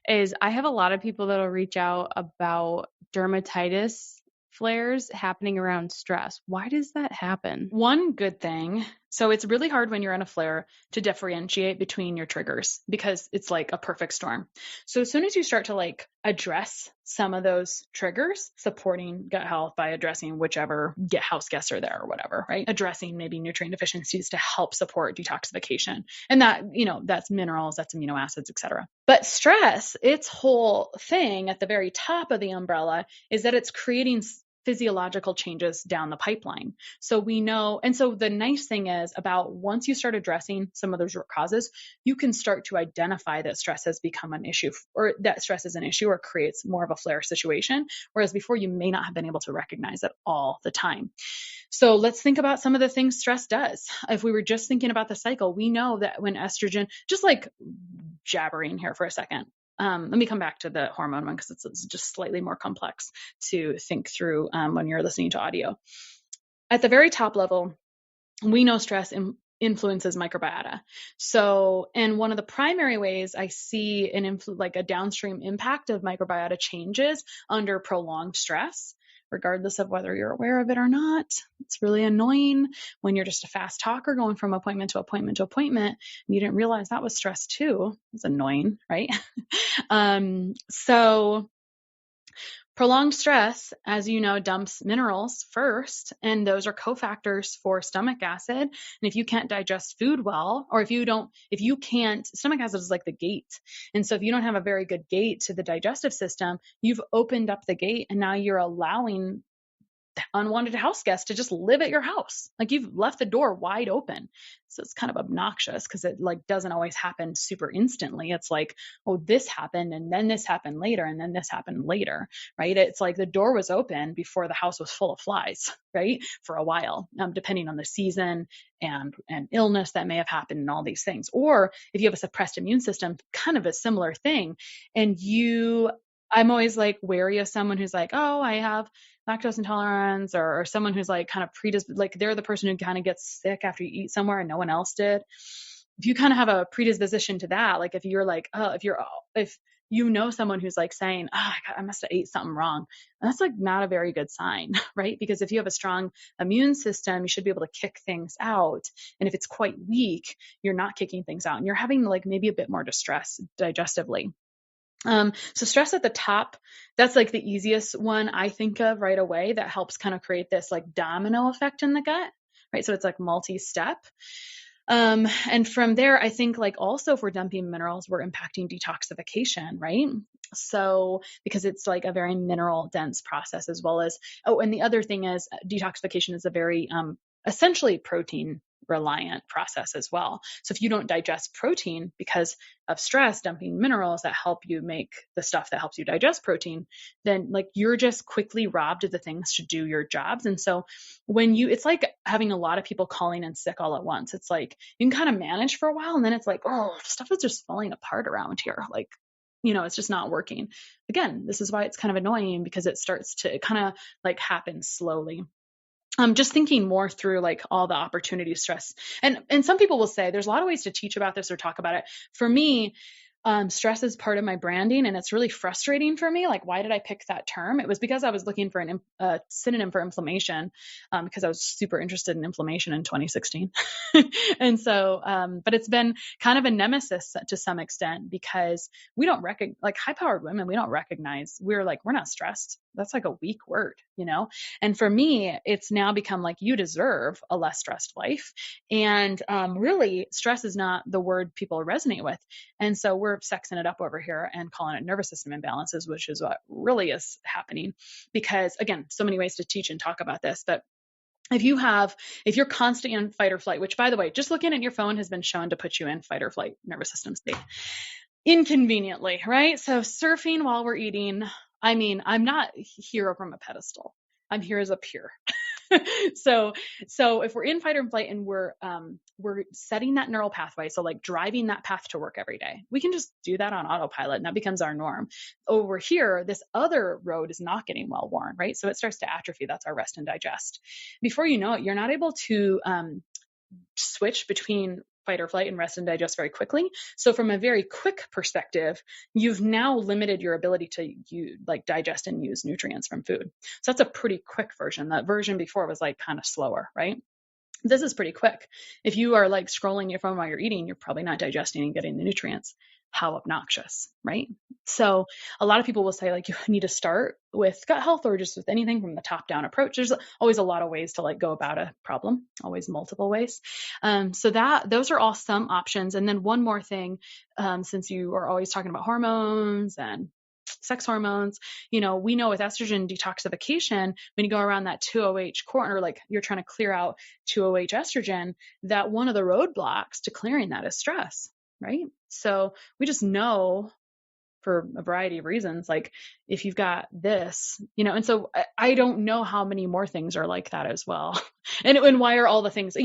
[SPEAKER 1] is I have a lot of people that will reach out about dermatitis flares happening around stress. Why does that happen?
[SPEAKER 3] One good thing, so it's really hard when you're in a flare to differentiate between your triggers because it's like a perfect storm. So as soon as you start to like address some of those triggers, supporting gut health by addressing whichever house guests are there or whatever, right? Addressing maybe nutrient deficiencies to help support detoxification. And that, that's minerals, that's amino acids, etc. But stress, its whole thing at the very top of the umbrella is that it's creating physiological changes down the pipeline. So we know, and so the nice thing is about once you start addressing some of those root causes, you can start to identify that stress has become an issue, or that stress is an issue or creates more of a flare situation. Whereas before you may not have been able to recognize it all the time. So let's think about some of the things stress does. If we were just thinking about the cycle, we know that when estrogen, just like jabbering here for a second, let me come back to the hormone one because it's just slightly more complex to think through when you're listening to audio. At the very top level, we know stress influences microbiota. So, and one of the primary ways I see like a downstream impact of microbiota changes under prolonged stress, regardless of whether you're aware of it or not. It's really annoying when you're just a fast talker going from appointment to appointment to appointment, and you didn't realize that was stress too. It's annoying, right? So prolonged stress, as you know, dumps minerals first, and those are cofactors for stomach acid. And if you can't digest food well, or stomach acid is like the gate. And so if you don't have a very good gate to the digestive system, you've opened up the gate and now you're allowing unwanted house guest to just live at your house. Like you've left the door wide open. So it's kind of obnoxious because it like doesn't always happen super instantly. It's like, oh, this happened and then this happened later and then this happened later, right? It's like the door was open before the house was full of flies, right? For a while, depending on the season and illness that may have happened and all these things. Or if you have a suppressed immune system, kind of a similar thing. And I'm always like wary of someone who's like, oh, I have lactose intolerance, or someone who's like kind of predisposed, like they're the person who kind of gets sick after you eat somewhere and no one else did. If you kind of have a predisposition to that, like if you're like, oh, if you know someone who's like saying, oh, I must have ate something wrong, that's like not a very good sign, right? Because if you have a strong immune system, you should be able to kick things out. And if it's quite weak, you're not kicking things out and you're having like maybe a bit more distress digestively. So stress at the top, that's like the easiest one I think of right away that helps kind of create this like domino effect in the gut, right? So it's like multi-step. And from there, I think like also if we're dumping minerals, we're impacting detoxification, right? So because it's like a very mineral dense process as well as, oh, and the other thing is detoxification is a very, essentially protein reliant process as well. So if you don't digest protein because of stress, dumping minerals that help you make the stuff that helps you digest protein, then like you're just quickly robbed of the things to do your jobs. And so it's like having a lot of people calling in sick all at once. It's like you can kind of manage for a while and then it's like, oh, stuff is just falling apart around here. Like, it's just not working. Again, this is why it's kind of annoying because it kind of like happen slowly. Just thinking more through like all the opportunity stress. And some people will say there's a lot of ways to teach about this or talk about it. For me, stress is part of my branding and it's really frustrating for me. Like, why did I pick that term? It was because I was looking for a synonym for inflammation because I was super interested in inflammation in 2016. And so, but it's been kind of a nemesis to some extent because we don't recognize, like high-powered women, we don't recognize, we're not stressed. That's like a weak word, And for me, it's now become like you deserve a less stressed life. And really, stress is not the word people resonate with. And so we're sexing it up over here and calling it nervous system imbalances, which is what really is happening. Because again, so many ways to teach and talk about this, but if you're constantly in fight or flight, which by the way, just looking at your phone has been shown to put you in fight or flight nervous system state inconveniently, right? So surfing while we're eating, I'm not here from a pedestal. I'm here as a peer. So if we're in fight or flight and we're setting that neural pathway, so like driving that path to work every day, we can just do that on autopilot and that becomes our norm. Over here, this other road is not getting well worn, right? So it starts to atrophy. That's our rest and digest. Before you know it, you're not able to switch between fight or flight and rest and digest very quickly. So from a very quick perspective, you've now limited your ability to digest and use nutrients from food. So that's a pretty quick version. That version before was like kind of slower, right? This is pretty quick. If you are like scrolling your phone while you're eating, you're probably not digesting and getting the nutrients. How obnoxious, right? So a lot of people will say like you need to start with gut health or just with anything from the top down approach. There's always a lot of ways to like go about a problem, always multiple ways. So those are all some options. And then one more thing, since you are always talking about hormones and sex hormones, we know with estrogen detoxification, when you go around that 2OH corner, like you're trying to clear out 2OH estrogen, that one of the roadblocks to clearing that is stress, right? So we just know for a variety of reasons, like if you've got this, and so I don't know how many more things are like that as well. And why are all the things,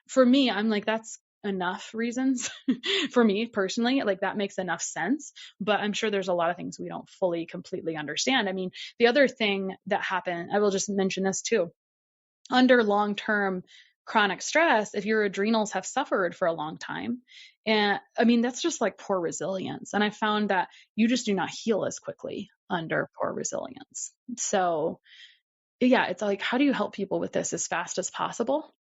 [SPEAKER 3] for me, I'm like, that's enough reasons for me personally, like that makes enough sense, but I'm sure there's a lot of things we don't fully, completely understand. The other thing that happened, I will just mention this too, under long-term chronic stress, if your adrenals have suffered for a long time, and that's just like poor resilience. And I found that you just do not heal as quickly under poor resilience. So yeah, it's like, how do you help people with this as fast as possible?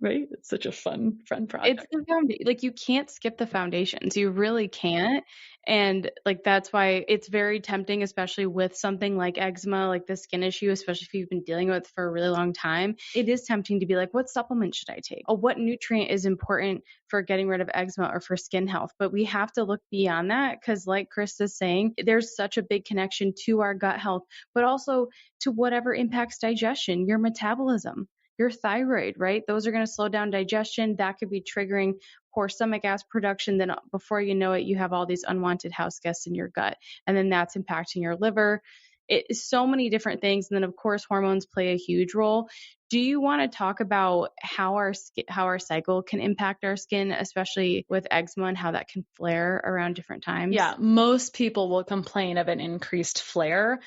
[SPEAKER 3] right? It's such a fun project.
[SPEAKER 1] It's the foundation. Like, you can't skip the foundations. You really can't. And like, that's why it's very tempting, especially with something like eczema, like the skin issue, especially if you've been dealing with it for a really long time. It is tempting to be like, what supplement should I take? Or what nutrient is important for getting rid of eczema or for skin health? But we have to look beyond that because, like Christa's saying, there's such a big connection to our gut health, but also to whatever impacts digestion, your metabolism, your thyroid, right? Those are going to slow down digestion. That could be triggering poor stomach acid production. Then before you know it, you have all these unwanted house guests in your gut. And then that's impacting your liver. It's so many different things. And then, of course, hormones play a huge role. Do you want to talk about how our cycle can impact our skin, especially with eczema, and how that can flare around different times?
[SPEAKER 3] Yeah, most people will complain of an increased flare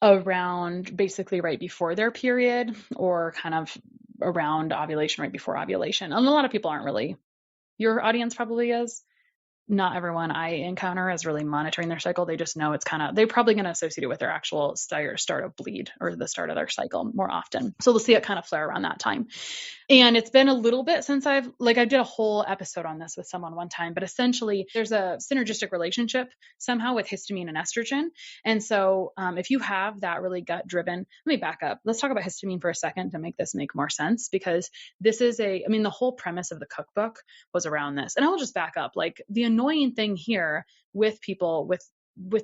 [SPEAKER 3] around basically right before their period or kind of around ovulation, right before ovulation. And a lot of people aren't really. Your audience probably is. Not everyone I encounter is really monitoring their cycle. They just know it's they're probably going to associate it with their actual start of bleed or the start of their cycle more often. So we'll see it kind of flare around that time. And it's been a little bit since I did a whole episode on this with someone one time, but essentially there's a synergistic relationship somehow with histamine and estrogen. And so if you have that really gut driven, let me back up. Let's talk about histamine for a second to make this make more sense, because this is the whole premise of the cookbook was around this. And I'll just back up. Like, the annoying thing here with people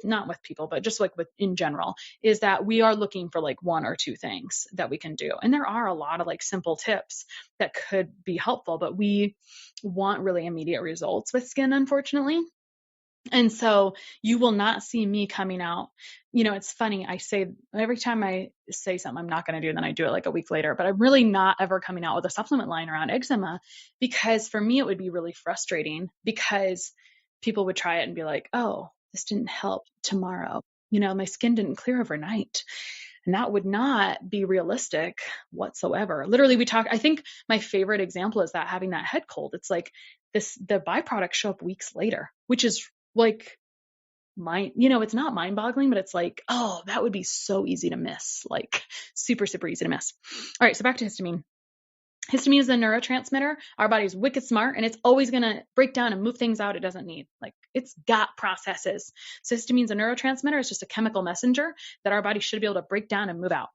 [SPEAKER 3] not with people, but just like with in general, is that we are looking for like one or two things that we can do. And there are a lot of like simple tips that could be helpful, but we want really immediate results with skin, unfortunately. And so you will not see me coming out. It's funny. I say every time I say something I'm not going to do, then I do it like a week later, but I'm really not ever coming out with a supplement line around eczema, because for me, it would be really frustrating because people would try it and be like, oh, this didn't help tomorrow. My skin didn't clear overnight. And that would not be realistic whatsoever. Literally, I think my favorite example is that having that head cold. It's like the byproducts show up weeks later, which is like it's not mind boggling, but it's like, oh, that would be so easy to miss, like super, super easy to miss. All right. So back to histamine. Histamine is a neurotransmitter. Our body's wicked smart, and it's always going to break down and move things out it doesn't need. Like, it's got processes. So histamine is a neurotransmitter. It's just a chemical messenger that our body should be able to break down and move out.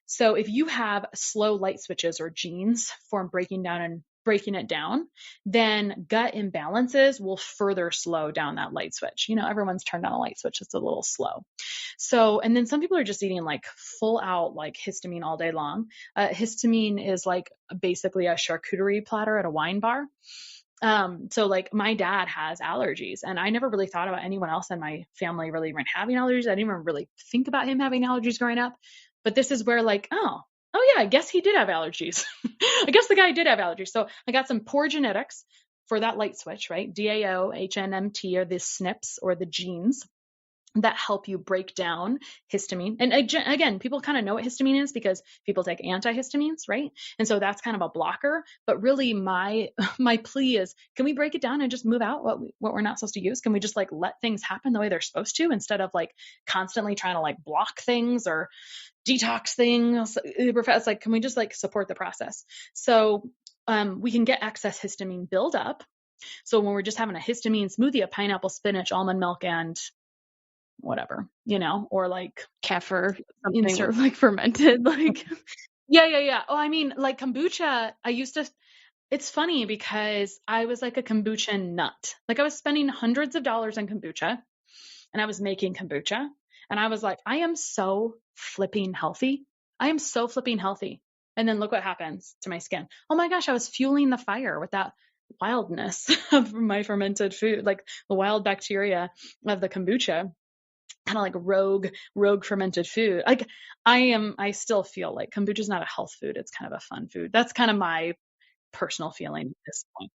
[SPEAKER 3] So if you have slow light switches or genes for breaking down and breaking it down, then gut imbalances will further slow down that light switch. Everyone's turned on a light switch. It's a little slow. So, and then some people are just eating like full out like histamine all day long. Histamine is like basically a charcuterie platter at a wine bar. So like my dad has allergies, and I never really thought about anyone else in my family really even having allergies. I didn't even really think about him having allergies growing up. But this is where like, oh yeah, I guess he did have allergies. I guess the guy did have allergies. So I got some poor genetics for that light switch, right? DAO, HNMT are the SNPs or the genes that help you break down histamine. And again, people kind of know what histamine is because people take antihistamines, right? And so that's kind of a blocker. But really my plea is, can we break it down and just move out what we're not supposed to use? Can we just like let things happen the way they're supposed to, instead of like constantly trying to like block things or detox things? It's like, can we just like support the process? So we can get excess histamine buildup. So when we're just having a histamine smoothie of pineapple, spinach, almond milk, and whatever, or like
[SPEAKER 1] kefir, something like fermented, like
[SPEAKER 3] yeah. Oh, like kombucha. It's funny because I was like a kombucha nut. Like, I was spending hundreds of dollars on kombucha, and I was making kombucha, and I was like, I am so flipping healthy. And then look what happens to my skin. Oh my gosh, I was fueling the fire with that wildness of my fermented food, like the wild bacteria of the kombucha. Kind of like rogue fermented food. Like, I still feel like kombucha is not a health food. It's kind of a fun food. That's kind of my personal feeling at this point.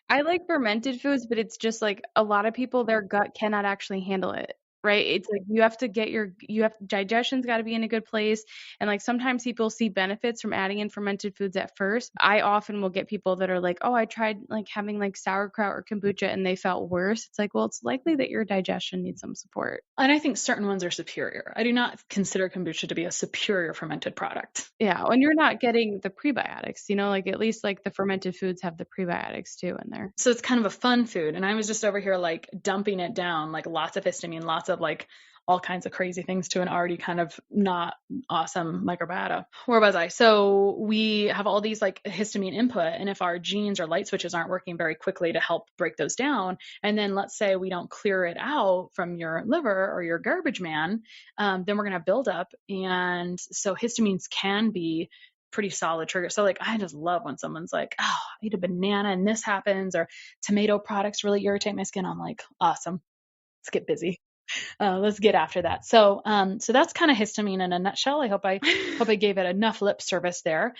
[SPEAKER 1] I like fermented foods, but it's just like a lot of people, their gut cannot actually handle it. right? It's like you have to get digestion's got to be in a good place. And like sometimes people see benefits from adding in fermented foods at first. I often will get people that are like, oh, I tried like having like sauerkraut or kombucha and they felt worse. It's like, well, it's likely that your digestion needs some support.
[SPEAKER 3] And I think certain ones are superior. I do not consider kombucha to be a superior fermented product.
[SPEAKER 1] Yeah. And you're not getting the prebiotics, like at least like the fermented foods have the prebiotics too in there.
[SPEAKER 3] So it's kind of a fun food. And I was just over here like dumping it down, like lots of histamine, lots of like all kinds of crazy things to an already kind of not awesome microbiota. Where was I? So we have all these like histamine input. And if our genes or light switches aren't working very quickly to help break those down, and then let's say we don't clear it out from your liver or your garbage man, then we're going to build up. And so histamines can be pretty solid trigger. So like, I just love when someone's like, oh, I eat a banana and this happens, or tomato products really irritate my skin. I'm like, awesome. Let's get busy. Let's get after that. So that's kind of histamine in a nutshell. I hope I gave it enough lip service there.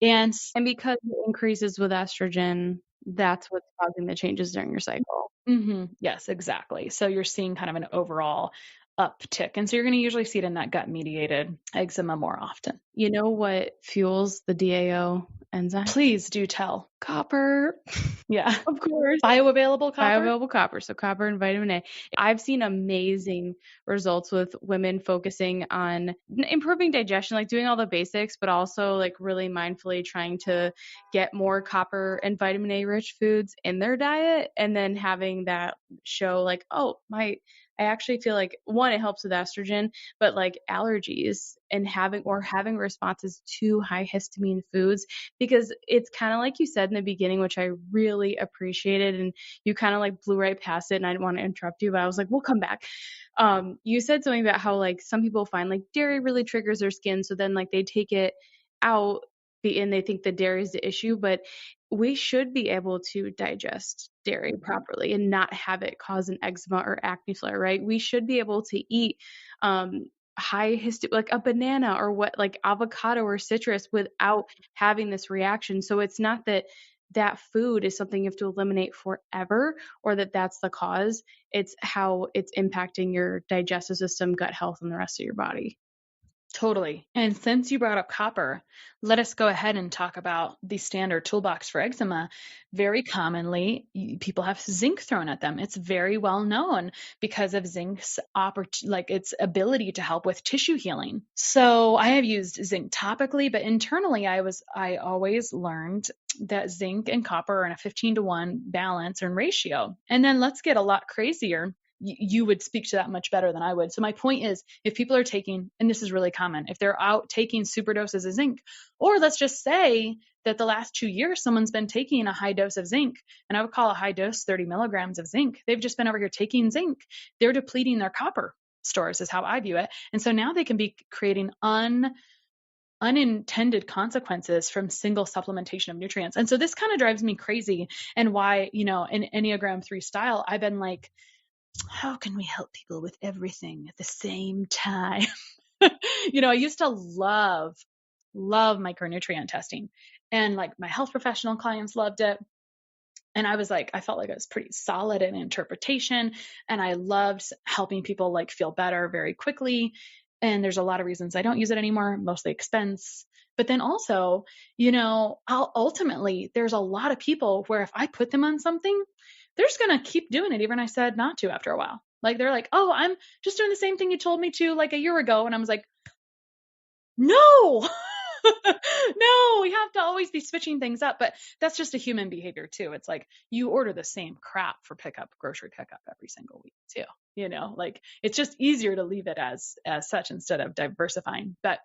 [SPEAKER 3] And
[SPEAKER 1] because it increases with estrogen, that's what's causing the changes during your cycle.
[SPEAKER 3] Mm-hmm. Yes, exactly. So you're seeing kind of an overall uptick. And so you're going to usually see it in that gut mediated eczema more often.
[SPEAKER 1] You know what fuels the DAO enzyme?
[SPEAKER 3] Please do tell.
[SPEAKER 1] Copper.
[SPEAKER 3] Yeah,
[SPEAKER 1] of course.
[SPEAKER 3] Bioavailable copper.
[SPEAKER 1] Bioavailable copper. So copper and vitamin A. I've seen amazing results with women focusing on improving digestion, like doing all the basics, but also like really mindfully trying to get more copper and vitamin A rich foods in their diet. And then having that show like, oh, I actually feel like one, it helps with estrogen, but like allergies and having responses to high histamine foods, because it's kind of like you said in the beginning, which I really appreciated. And you kind of like blew right past it and I didn't want to interrupt you, but I was like, we'll come back. You said something about how like some people find like dairy really triggers their skin. So then like they take it out and they think the dairy is the issue, but we should be able to digest dairy properly and not have it cause an eczema or acne flare, right? We should be able to eat high histamine, like a banana or like avocado or citrus without having this reaction. So it's not that food is something you have to eliminate forever or that's the cause. It's how it's impacting your digestive system, gut health, and the rest of your body.
[SPEAKER 3] Totally. And since you brought up copper, let us go ahead and talk about the standard toolbox for eczema. Very commonly, people have zinc thrown at them. It's very well known because of zinc's its ability to help with tissue healing. So I have used zinc topically, but internally, I always learned that zinc and copper are in a 15-to-1 balance and ratio. And then let's get a lot crazier. You would speak to that much better than I would. So my point is, if people are taking, and this is really common, if they're out taking super doses of zinc, or let's just say that the last 2 years, someone's been taking a high dose of zinc, and I would call a high dose 30 milligrams of zinc. They've just been over here taking zinc. They're depleting their copper stores is how I view it. And so now they can be creating unintended consequences from single supplementation of nutrients. And so this kind of drives me crazy, and why, in Enneagram 3 style, I've been like, how can we help people with everything at the same time? I used to love micronutrient testing, and like my health professional clients loved it. And I was like, I felt like I was pretty solid in interpretation, and I loved helping people like feel better very quickly. And there's a lot of reasons I don't use it anymore, mostly expense. But then also, ultimately, there's a lot of people where if I put them on something, they're just going to keep doing it, even I said not to after a while. Like, they're like, oh, I'm just doing the same thing you told me to like a year ago. And I was like, no, no, we have to always be switching things up. But that's just a human behavior too. It's like you order the same crap for grocery pickup every single week too. Like it's just easier to leave it as such instead of diversifying. But,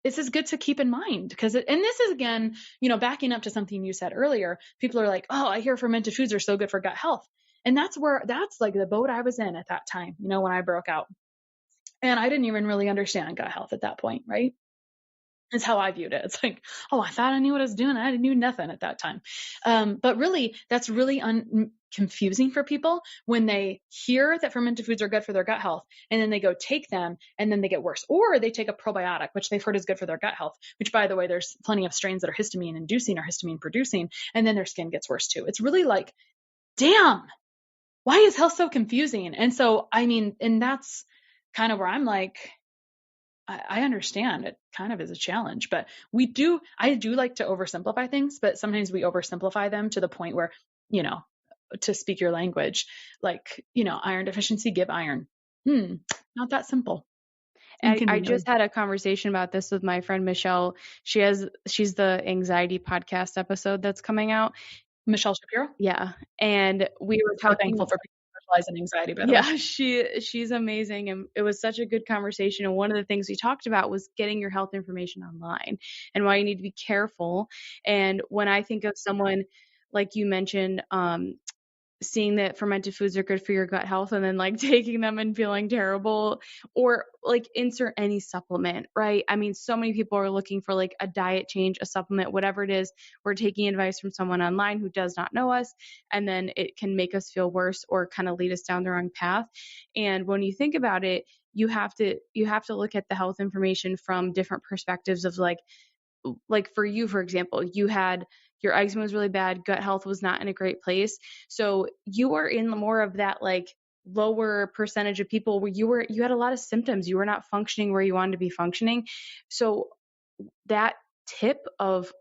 [SPEAKER 3] this is good to keep in mind because and this is again, backing up to something you said earlier, people are like, oh, I hear fermented foods are so good for gut health. And that's like the boat I was in at that time, when I broke out. And I didn't even really understand gut health at that point, right? Is how I viewed it. It's like, oh, I thought I knew what I was doing. I knew nothing at that time. But really, that's really confusing for people when they hear that fermented foods are good for their gut health, and then they go take them, and then they get worse. Or they take a probiotic, which they've heard is good for their gut health, which, by the way, there's plenty of strains that are histamine inducing or histamine producing, and then their skin gets worse too. It's really like, damn, why is health so confusing? And so, I mean, and that's kind of where I'm like, I understand it kind of is a challenge, but I do like to oversimplify things, but sometimes we oversimplify them to the point where, you know, to speak your language, like, iron deficiency, give iron. Not that simple.
[SPEAKER 1] I just had a conversation about this with my friend Michelle. She's the anxiety podcast episode that's coming out.
[SPEAKER 3] Michelle Shapiro?
[SPEAKER 1] Yeah. And we were
[SPEAKER 3] So thankful for people who specialize in anxiety, by the way.
[SPEAKER 1] Yeah, she's amazing. And it was such a good conversation. And one of the things we talked about was getting your health information online and why you need to be careful. And when I think of someone like you mentioned, seeing that fermented foods are good for your gut health and then like taking them and feeling terrible, or like insert any supplement, right? I mean, so many people are looking for like a diet change, a supplement, whatever it is. We're taking advice from someone online who does not know us, and then it can make us feel worse or kind of lead us down the wrong path. And when you think about it, you have to look at the health information from different perspectives of like for you, for example, you had your eczema was really bad, gut health was not in a great place. So you were in more of that like lower percentage of people where you had a lot of symptoms. You were not functioning where you wanted to be functioning. So that tip of,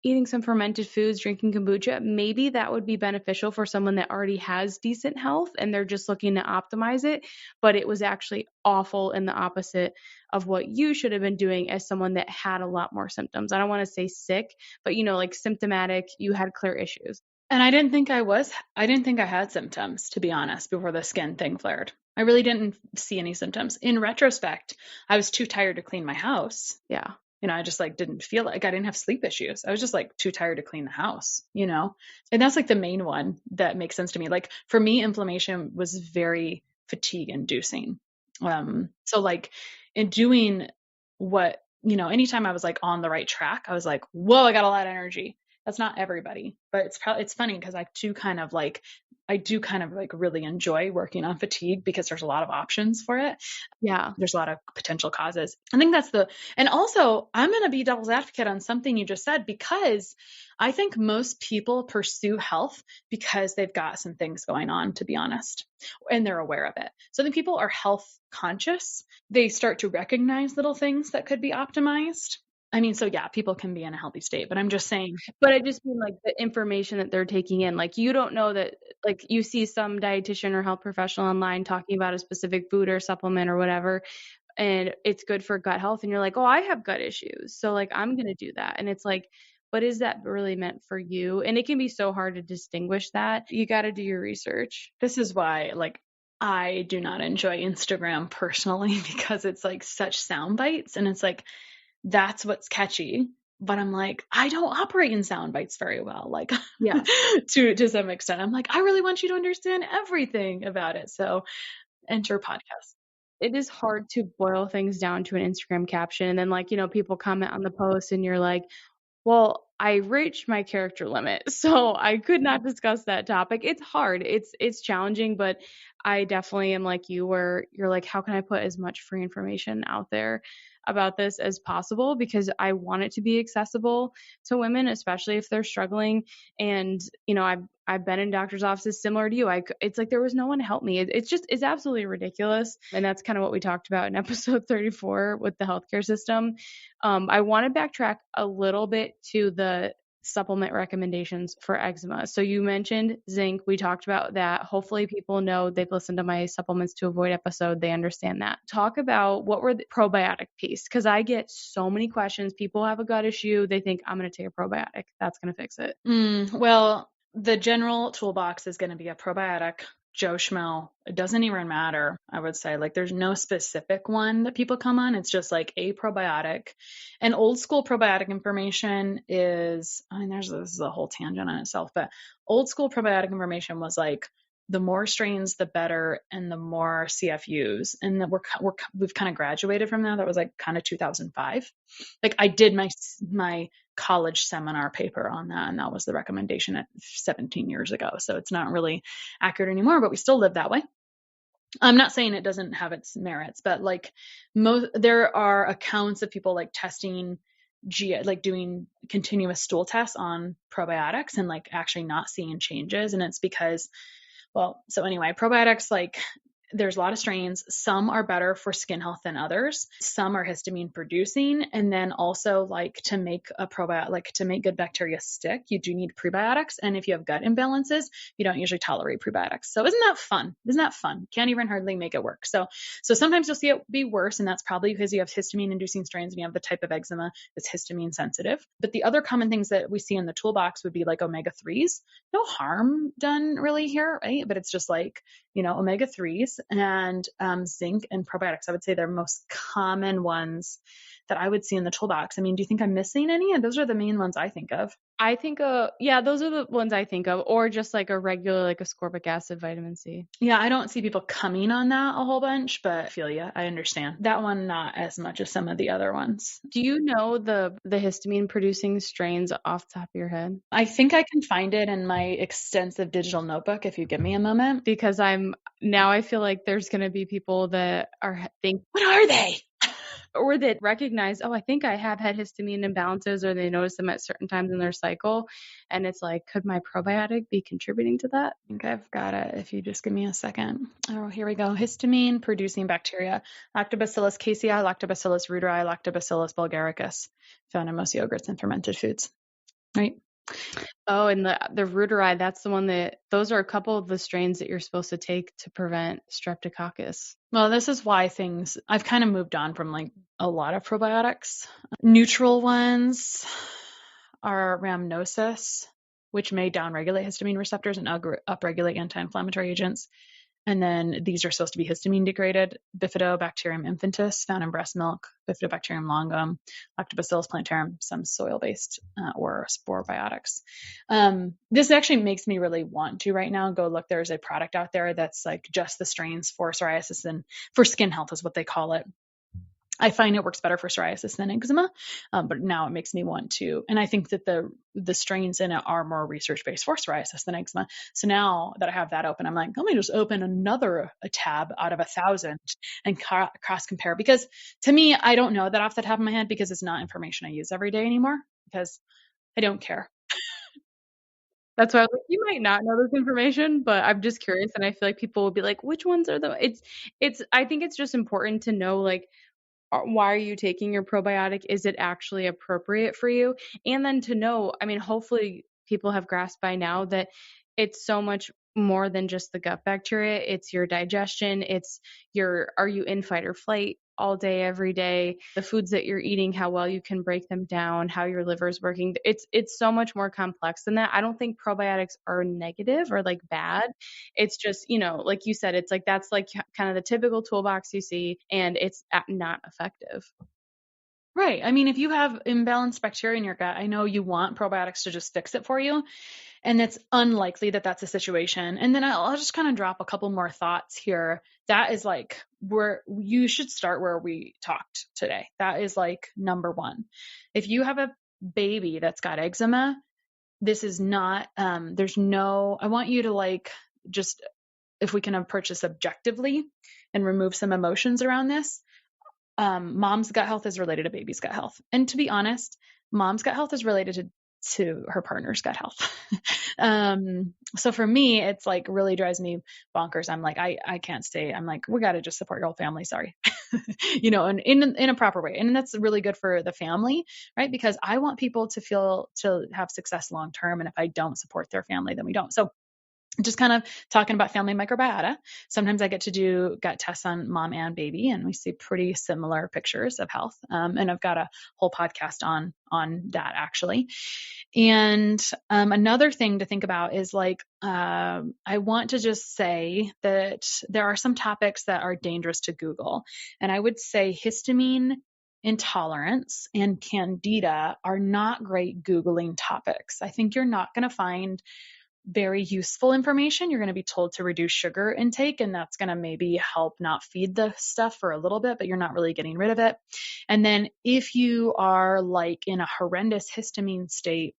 [SPEAKER 1] eating some fermented foods, drinking kombucha, maybe that would be beneficial for someone that already has decent health and they're just looking to optimize it. But it was actually awful and the opposite of what you should have been doing as someone that had a lot more symptoms. I don't want to say sick, but like symptomatic, you had clear issues.
[SPEAKER 3] And I didn't think I had symptoms, to be honest, before the skin thing flared. I really didn't see any symptoms. In retrospect, I was too tired to clean my house.
[SPEAKER 1] Yeah.
[SPEAKER 3] I just like didn't feel like I didn't have sleep issues. I was just like too tired to clean the house, and that's like the main one that makes sense to me. Like for me, inflammation was very fatigue inducing. So like in doing what, anytime I was like on the right track, I was like, whoa, I got a lot of energy. That's not everybody, but it's funny because I do kind of like really enjoy working on fatigue because there's a lot of options for it.
[SPEAKER 1] Yeah.
[SPEAKER 3] There's a lot of potential causes. I think and also I'm going to be devil's advocate on something you just said, because I think most people pursue health because they've got some things going on, to be honest, and they're aware of it. So then people are health conscious. They start to recognize little things that could be optimized. I mean, so yeah, people can be in a healthy state, but I'm just saying.
[SPEAKER 1] But I just mean like the information that they're taking in, like you don't know that, like you see some dietitian or health professional online talking about a specific food or supplement or whatever, and it's good for gut health. And you're like, oh, I have gut issues, so like I'm going to do that. And it's like, but is that really meant for you? And it can be so hard to distinguish that. You got to do your research.
[SPEAKER 3] This is why, like, I do not enjoy Instagram personally, because it's like such sound bites and it's like, that's what's catchy. But I'm like, I don't operate in sound bites very well. Like,
[SPEAKER 1] yeah,
[SPEAKER 3] to some extent, I'm like, I really want you to understand everything about it. So enter podcast.
[SPEAKER 1] It is hard to boil things down to an Instagram caption. And then like, people comment on the post and you're like, well, I reached my character limit, so I could not discuss that topic. It's hard. It's challenging, but I definitely am like you, where you're like, how can I put as much free information out there about this as possible? Because I want it to be accessible to women, especially if they're struggling. And, I've been in doctor's offices similar to you. It's like there was no one to help me. It's absolutely ridiculous. And that's kind of what we talked about in episode 34 with the healthcare system. I want to backtrack a little bit to the supplement recommendations for eczema. So you mentioned zinc. We talked about that. Hopefully people know, they've listened to my supplements to avoid episode. They understand that. Talk about what were the probiotic piece, because I get so many questions. People have a gut issue. They think I'm going to take a probiotic. That's going to fix it.
[SPEAKER 3] Well, the general toolbox is going to be a probiotic. Joe Schmo. It doesn't even matter, I would say. Like there's no specific one that people come on. It's just like a probiotic. And old school probiotic information is, this is a whole tangent on itself, but old school probiotic information was like, the more strains, the better, and the more CFUs. And that we've kind of graduated from that. That was like kind of 2005. Like I did my college seminar paper on that, and that was the recommendation at 17 years ago. So it's not really accurate anymore, but we still live that way. I'm not saying it doesn't have its merits, but like there are accounts of people like testing like doing continuous stool tests on probiotics and like actually not seeing changes. And it's because Well, so anyway, probiotics, like there's a lot of strains. Some are better for skin health than others. Some are histamine producing. And then also like to make a probiotic, like to make good bacteria stick, you do need prebiotics. And if you have gut imbalances, you don't usually tolerate prebiotics. So isn't that fun? Isn't that fun? Can't even hardly make it work. So sometimes you'll see it be worse. And that's probably because you have histamine inducing strains and you have the type of eczema that's histamine sensitive. But the other common things that we see in the toolbox would be like omega-3s. No harm done really here, right? But it's just like, omega-3s and zinc and probiotics. I would say they're most common ones that I would see in the toolbox. I mean, do you think I'm missing any? And those are the main ones I think of.
[SPEAKER 1] I think, yeah, those are the ones I think of, or just like a regular, like ascorbic acid, vitamin C.
[SPEAKER 3] Yeah, I don't see people coming on that a whole bunch, but I feel you. I understand. That one, not as much as some of the other ones.
[SPEAKER 1] Do you know the histamine producing strains off the top of your head?
[SPEAKER 3] I think I can find it in my extensive digital notebook if you give me a moment.
[SPEAKER 1] Because I feel like there's going to be people that
[SPEAKER 3] what are they?
[SPEAKER 1] Or that recognize, I think I have had histamine imbalances, or they notice them at certain times in their cycle. And it's like, could my probiotic be contributing to that?
[SPEAKER 3] I think I've got it. If you just give me a second. Oh, here we go. Histamine producing bacteria. Lactobacillus casei, Lactobacillus reuteri, Lactobacillus bulgaricus, found in most yogurts and fermented foods. Right?
[SPEAKER 1] Oh, and the reuteri, that's the one those are a couple of the strains that you're supposed to take to prevent streptococcus.
[SPEAKER 3] Well, this is why I've kind of moved on from like a lot of probiotics. Neutral ones are rhamnosus, which may downregulate histamine receptors and upregulate anti-inflammatory agents. And then these are supposed to be histamine degraded. Bifidobacterium infantis, found in breast milk, Bifidobacterium longum, Lactobacillus plantarum, some soil-based or spore biotics. This actually makes me really want to right now go look. There's a product out there that's like just the strains for psoriasis and for skin health is what they call it. I find it works better for psoriasis than eczema, but now it makes me want to. And I think that the strains in it are more research-based for psoriasis than eczema. So now that I have that open, I'm like, let me just open a tab out of 1,000 and cross-compare. Because to me, I don't know that off the top of my head because it's not information I use every day anymore because I don't care.
[SPEAKER 1] That's why I was like, you might not know this information, but I'm just curious. And I feel like people will be like, which ones are I think it's just important to know, like, why are you taking your probiotic? Is it actually appropriate for you? And then to know, hopefully people have grasped by now that it's so much more than just the gut bacteria. It's your digestion. Are you in fight or flight all day, every day? The foods that you're eating, how well you can break them down, how your liver is working. It's so much more complex than that. I don't think probiotics are negative or like bad. It's just, like you said, it's like, that's like kind of the typical toolbox you see, and it's not effective.
[SPEAKER 3] Right. I mean, if you have imbalanced bacteria in your gut, I know you want probiotics to just fix it for you. And it's unlikely that that's a situation. And then I'll just kind of drop a couple more thoughts here. That is like where you should start where we talked today. That is like number one. If you have a baby that's got eczema, this is not, I want you to like, just, if we can approach this objectively and remove some emotions around this, mom's gut health is related to baby's gut health. And to be honest, mom's gut health is related to her partner's gut health. So for me, it's like really drives me bonkers. I'm like, I can't stay. I'm like, we got to just support your whole family. Sorry. And in a proper way. And that's really good for the family, right? Because I want people to have success long-term. And if I don't support their family, then we don't. So just kind of talking about family microbiota. Sometimes I get to do gut tests on mom and baby, and we see pretty similar pictures of health. And I've got a whole podcast on that actually. And another thing to think about is like, I want to just say that there are some topics that are dangerous to Google. And I would say histamine intolerance and candida are not great Googling topics. I think you're not going to find very useful information. You're going to be told to reduce sugar intake, and that's going to maybe help not feed the stuff for a little bit, but you're not really getting rid of it. And then if you are like in a horrendous histamine state,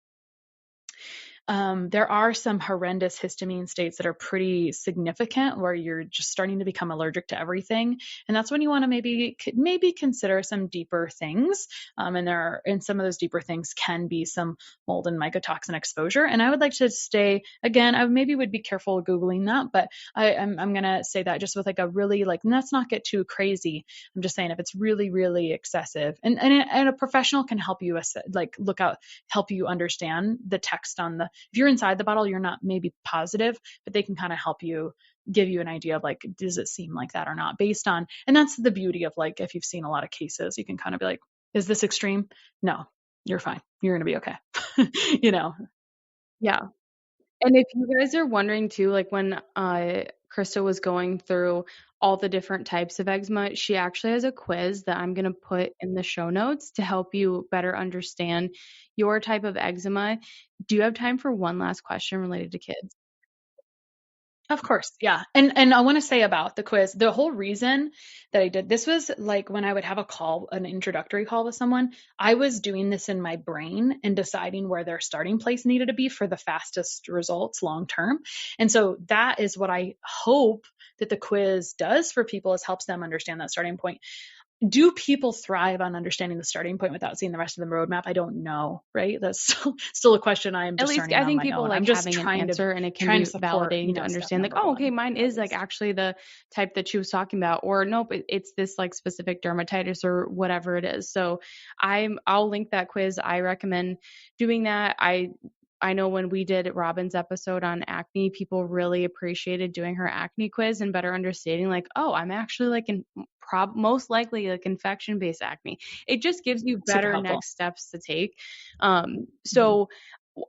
[SPEAKER 3] there are some horrendous histamine states that are pretty significant where you're just starting to become allergic to everything. And that's when you want to maybe consider some deeper things. And some of those deeper things can be some mold and mycotoxin exposure. And I would like to stay, again, I maybe would be careful Googling that, but I'm going to say that just with like a really like, let's not get too crazy. I'm just saying if it's really, really excessive and a professional can help you help you understand the text on if you're inside the bottle, you're not maybe positive, but they can kind of help you give you an idea of like, does it seem like that or not based on, and that's the beauty of like, if you've seen a lot of cases, you can kind of be like, is this extreme? No, you're fine. You're going to be okay.
[SPEAKER 1] Yeah. And if you guys are wondering too, like when Christa was going through all the different types of eczema, she actually has a quiz that I'm going to put in the show notes to help you better understand your type of eczema. Do you have time for one last question related to kids?
[SPEAKER 3] Of course. Yeah. And I want to say about the quiz, the whole reason that I did this was like when I would have an introductory call with someone, I was doing this in my brain and deciding where their starting place needed to be for the fastest results long term. And so that is what I hope that the quiz does for people, is helps them understand that starting point. Do people thrive on understanding the starting point without seeing the rest of the roadmap? I don't know, right? That's still a question I'm
[SPEAKER 1] At least
[SPEAKER 3] discerning
[SPEAKER 1] I
[SPEAKER 3] on
[SPEAKER 1] think
[SPEAKER 3] my
[SPEAKER 1] people
[SPEAKER 3] own.
[SPEAKER 1] like
[SPEAKER 3] I'm just
[SPEAKER 1] having an
[SPEAKER 3] trying
[SPEAKER 1] answer,
[SPEAKER 3] to
[SPEAKER 1] and it can
[SPEAKER 3] trying
[SPEAKER 1] be
[SPEAKER 3] to support,
[SPEAKER 1] validating to
[SPEAKER 3] step
[SPEAKER 1] understand like,
[SPEAKER 3] number
[SPEAKER 1] oh, okay,
[SPEAKER 3] one,
[SPEAKER 1] mine
[SPEAKER 3] at
[SPEAKER 1] is like
[SPEAKER 3] least.
[SPEAKER 1] actually the type that she was talking about, or nope, it's this like specific dermatitis or whatever it is. So I'll link that quiz. I recommend doing that. I know when we did Robin's episode on acne, people really appreciated doing her acne quiz and better understanding like, oh, I'm actually like most likely like infection-based acne. It just gives you
[SPEAKER 3] Super
[SPEAKER 1] better
[SPEAKER 3] helpful.
[SPEAKER 1] next steps to take. So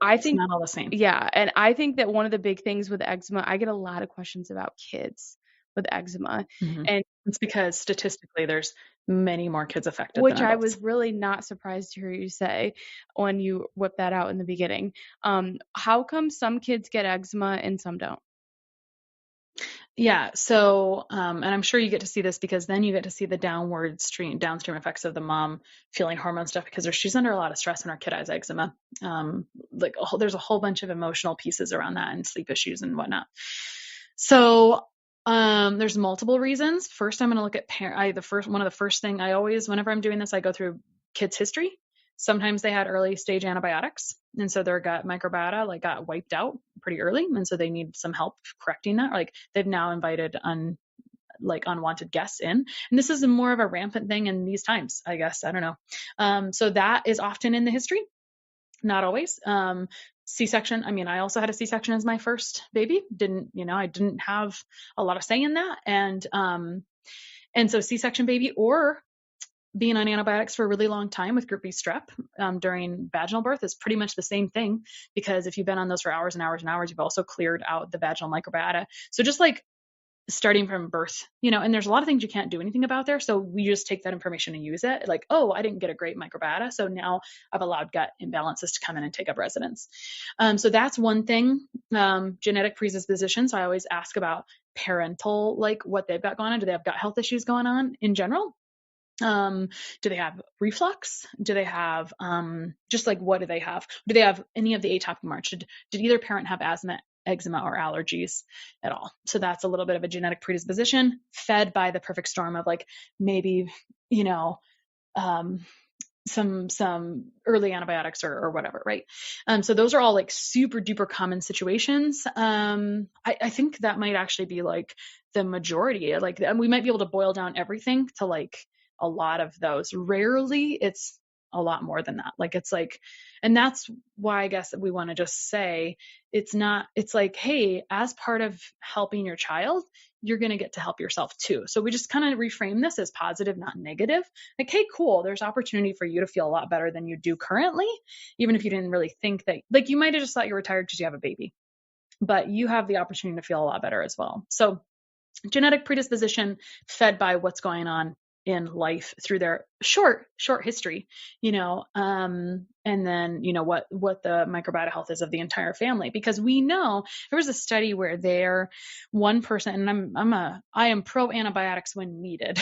[SPEAKER 1] I
[SPEAKER 3] It's
[SPEAKER 1] think,
[SPEAKER 3] not all the same.
[SPEAKER 1] yeah, and I think that one of the big things with eczema, I get a lot of questions about kids with eczema, and
[SPEAKER 3] It's because statistically there's many more kids affected than
[SPEAKER 1] which I was
[SPEAKER 3] adults.
[SPEAKER 1] really not surprised to hear you say when you whipped that out in the beginning. How come some kids get eczema and some don't?
[SPEAKER 3] Yeah. So, and I'm sure you get to see this because then you get to see the downstream effects of the mom feeling hormone stuff because she's under a lot of stress when her kid has eczema. There's a whole bunch of emotional pieces around that and sleep issues and whatnot. So, there's multiple reasons. First, I'm going to look at one of the first thing I always, whenever I'm doing this, I go through kids' history. Sometimes they had early stage antibiotics, and so their gut microbiota got wiped out pretty early, and so they need some help correcting that. Like they've now invited unwanted guests in, and this is more of a rampant thing in these times, I guess. I don't know. So that is often in the history, not always. C-section. I mean, I also had a C-section as my first baby. I didn't have a lot of say in that, and so C-section baby or being on antibiotics for a really long time with group B strep during vaginal birth is pretty much the same thing, because if you've been on those for hours and hours and hours, you've also cleared out the vaginal microbiota. So just like starting from birth, and there's a lot of things you can't do anything about there. So we just take that information and use it. Like, oh, I didn't get a great microbiota, so now I've allowed gut imbalances to come in and take up residence. So that's one thing. Genetic predisposition. So I always ask about parental, like what they've got going on. Do they have gut health issues going on in general? Do they have reflux? Do they have just like what do they have? Do they have any of the atopic march? Did either parent have asthma, eczema, or allergies at all? So that's a little bit of a genetic predisposition fed by the perfect storm of like maybe some early antibiotics or whatever, right? So those are all like super duper common situations. I think that might actually be like the majority. Like we might be able to boil down everything to like a lot of those. Rarely it's a lot more than that. Like it's like, and that's why I guess we want to just say it's like, hey, as part of helping your child, you're going to get to help yourself too. So we just kind of reframe this as positive, not negative. Like, hey, cool, there's opportunity for you to feel a lot better than you do currently, even if you didn't really think that, like you might have just thought you were tired because you have a baby, but you have the opportunity to feel a lot better as well. So genetic predisposition fed by what's going on in life through their short history, and then, what the microbiota health is of the entire family, because we know there was a study where one person, and I am pro antibiotics when needed.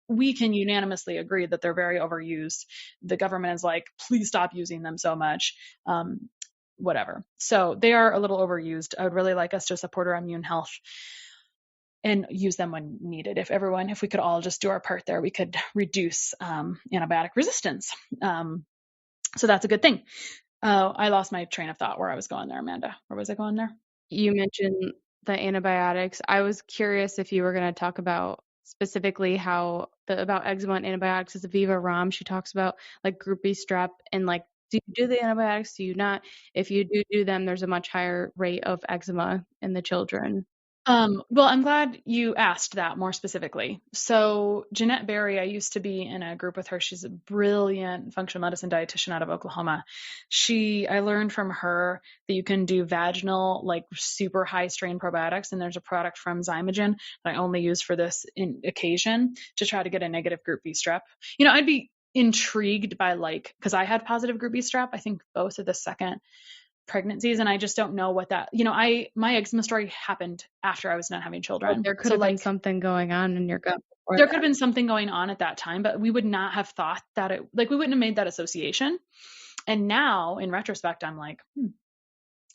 [SPEAKER 3] We can unanimously agree that they're very overused. The government is like, please stop using them so much. whatever. So they are a little overused. I would really like us to support our immune health and use them when needed. If we could all just do our part there, we could reduce antibiotic resistance. So that's a good thing. I lost my train of thought where I was going there, Amanda. Where was I going there?
[SPEAKER 1] You mentioned the antibiotics. I was curious if you were going to talk about specifically about eczema and antibiotics. Is Aviva Ram, she talks about like group B strep and like, do you do the antibiotics? Do you not? If you do them, there's a much higher rate of eczema in the children.
[SPEAKER 3] Well, I'm glad you asked that more specifically. So Jeanette Berry, I used to be in a group with her. She's a brilliant functional medicine dietitian out of Oklahoma. I learned from her that you can do vaginal, like super high strain probiotics. And there's a product from Zymogen that I only use for this occasion to try to get a negative group B strep. I'd be intrigued by because I had positive group B strep, I think both of the second pregnancies, and I just don't know what that, my eczema story happened after I was not having children.
[SPEAKER 1] Well, there could have been something going on in your gut.
[SPEAKER 3] There could have been something going on at that time, but we would not have thought that we wouldn't have made that association. And now in retrospect, I'm like,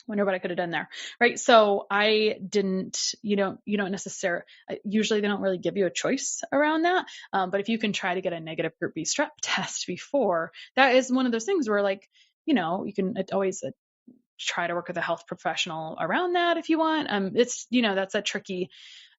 [SPEAKER 3] wonder what I could have done there. Right. So I didn't, you don't necessarily, usually they don't really give you a choice around that. But if you can try to get a negative group B strep test before, that is one of those things where you can always try to work with a health professional around that if you want. It's, that's a tricky,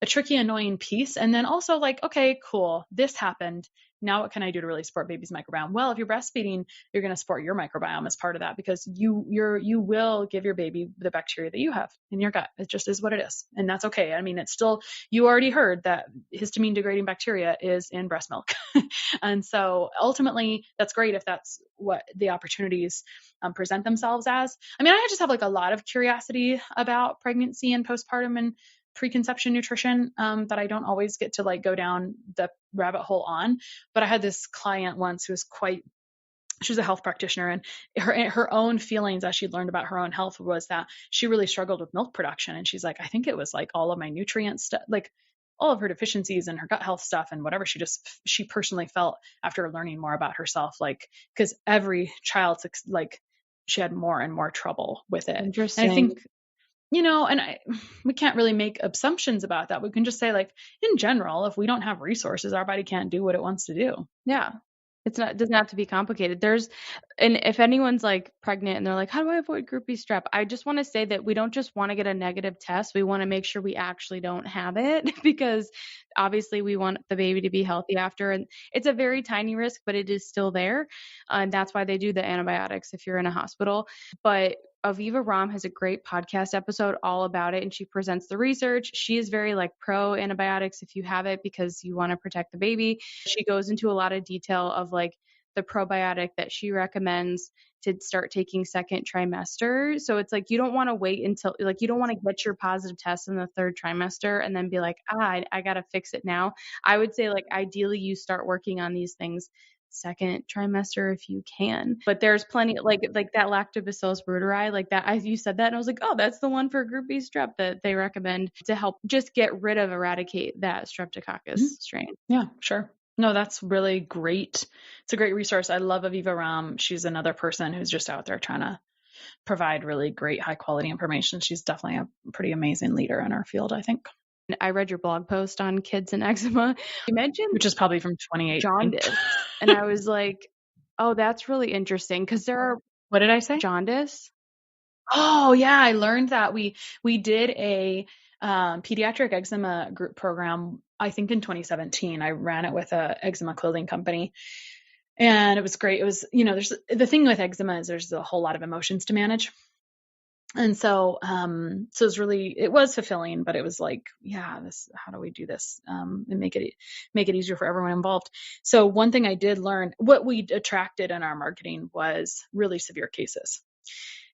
[SPEAKER 3] annoying piece. And then also okay, cool, this happened. Now what can I do to really support baby's microbiome? Well, if you're breastfeeding, you're going to support your microbiome as part of that, because you will give your baby the bacteria that you have in your gut. It just is what it is. And that's okay. I mean, it's still, you already heard that histamine degrading bacteria is in breast milk. And so ultimately that's great if that's what the opportunities present themselves as. I mean, I just have a lot of curiosity about pregnancy and postpartum and preconception nutrition that I don't always get to go down the rabbit hole on. But I had this client once who was she was a health practitioner, and her own feelings as she learned about her own health was that she really struggled with milk production. And she's like, I think it was all of my nutrients stuff, all of her deficiencies and her gut health stuff and whatever. She personally felt after learning more about herself, because every child, she had more and more trouble with it.
[SPEAKER 1] Interesting.
[SPEAKER 3] And I think, we can't really make assumptions about that. We can just say in general, if we don't have resources, our body can't do what it wants to do.
[SPEAKER 1] Yeah. It doesn't have to be complicated. And if anyone's pregnant and they're like, how do I avoid group B strep? I just want to say that we don't just want to get a negative test. We want to make sure we actually don't have it, because obviously we want the baby to be healthy after. And it's a very tiny risk, but it is still there. And that's why they do the antibiotics if you're in a hospital. But Aviva Ram has a great podcast episode all about it, and she presents the research. She is very pro antibiotics if you have it, because you want to protect the baby. She goes into a lot of detail of the probiotic that she recommends to start taking second trimester. So it's you don't want to wait until you don't want to get your positive test in the third trimester and then be I got to fix it now. I would say ideally you start working on these things second trimester if you can. But there's plenty like that Lactobacillus reuteri, that you said that and I was oh, that's the one for group B strep that they recommend to help just eradicate that streptococcus strain.
[SPEAKER 3] Yeah, sure. No, that's really great. It's a great resource. I love Aviva Ram. She's another person who's just out there trying to provide really great high quality information. She's definitely a pretty amazing leader in our field, I think.
[SPEAKER 1] I read your blog post on kids and eczema. You mentioned,
[SPEAKER 3] which is probably from 2018,
[SPEAKER 1] jaundice. And I was oh, that's really interesting, because there are,
[SPEAKER 3] what did I say?
[SPEAKER 1] Jaundice.
[SPEAKER 3] Oh yeah. I learned that we did a pediatric eczema group program, I think in 2017. I ran it with a eczema clothing company. And it was great. It was, there's the thing with eczema is there's a whole lot of emotions to manage. And so, it was fulfilling, but it was how do we do this, and make it easier for everyone involved. So one thing I did learn, what we attracted in our marketing was really severe cases.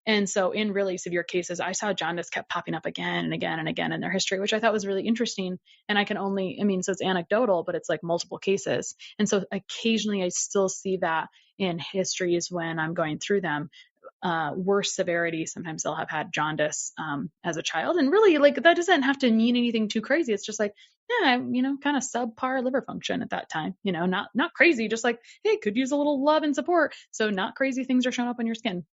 [SPEAKER 3] And so in really severe cases, I saw jaundice kept popping up again and again and again in their history, which I thought was really interesting. And so it's anecdotal, but it's multiple cases. And so occasionally I still see that in histories when I'm going through them, worse severity. Sometimes they'll have had jaundice as a child. And really, like, that doesn't have to mean anything too crazy. It's just like, yeah, kind of subpar liver function at that time, not crazy, just like, hey, could use a little love and support. So not crazy things are showing up on your skin,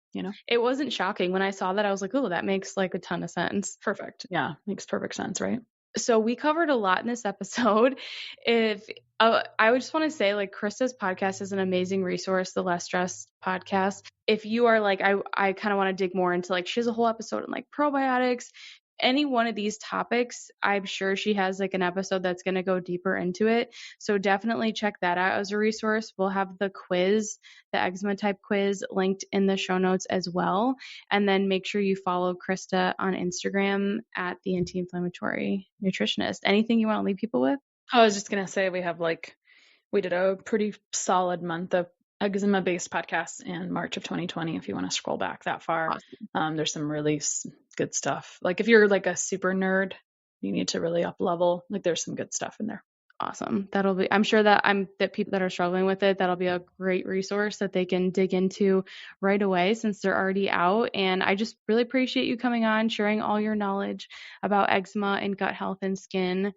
[SPEAKER 1] It wasn't shocking. When I saw that, I was like, oh, that makes like a ton of sense.
[SPEAKER 3] Perfect. Yeah. Makes perfect sense. Right.
[SPEAKER 1] So we covered a lot in this episode. I would just want to say, like, Christa's podcast is an amazing resource, the Less Stressed podcast. If you are like, I kind of want to dig more into, like, she has a whole episode on like probiotics, any one of these topics, I'm sure she has like an episode that's going to go deeper into it. So definitely check that out as a resource. We'll have the quiz, the eczema type quiz, linked in the show notes as well. And then make sure you follow Christa on Instagram at the Anti-Inflammatory Nutritionist. Anything you want to leave people with?
[SPEAKER 3] I was just going to say we did a pretty solid month of eczema-based podcasts in March of 2020. If you want to scroll back that far, awesome. There's some really good stuff. Like if you're like a super nerd, you need to really up level. Like there's some good stuff in there.
[SPEAKER 1] Awesome. I'm sure that people that are struggling with it, that'll be a great resource that they can dig into right away since they're already out. And I just really appreciate you coming on, sharing all your knowledge about eczema and gut health and skin.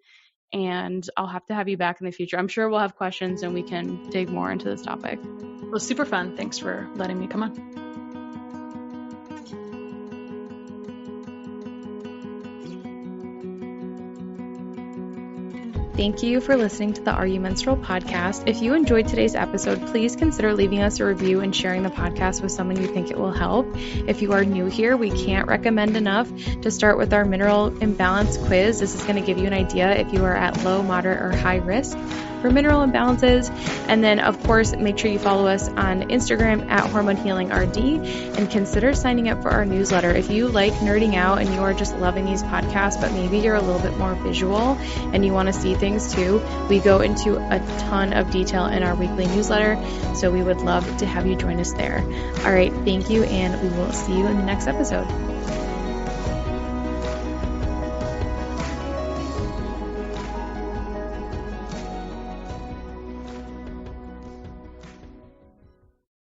[SPEAKER 1] And I'll have to have you back in the future. I'm sure we'll have questions and we can dig more into this topic.
[SPEAKER 3] It was super fun. Thanks for letting me come on.
[SPEAKER 1] Thank you for listening to the Are You Menstrual podcast. If you enjoyed today's episode, please consider leaving us a review and sharing the podcast with someone you think it will help. If you are new here, we can't recommend enough to start with our mineral imbalance quiz. This is going to give you an idea if you are at low, moderate, or high risk for mineral imbalances. And then, of course, make sure you follow us on Instagram at Hormone Healing RD and consider signing up for our newsletter. If you like nerding out and you are just loving these podcasts, but maybe you're a little bit more visual and you want to see things too, we go into a ton of detail in our weekly newsletter. So we would love to have you join us there. All right. Thank you. And we will see you in the next episode.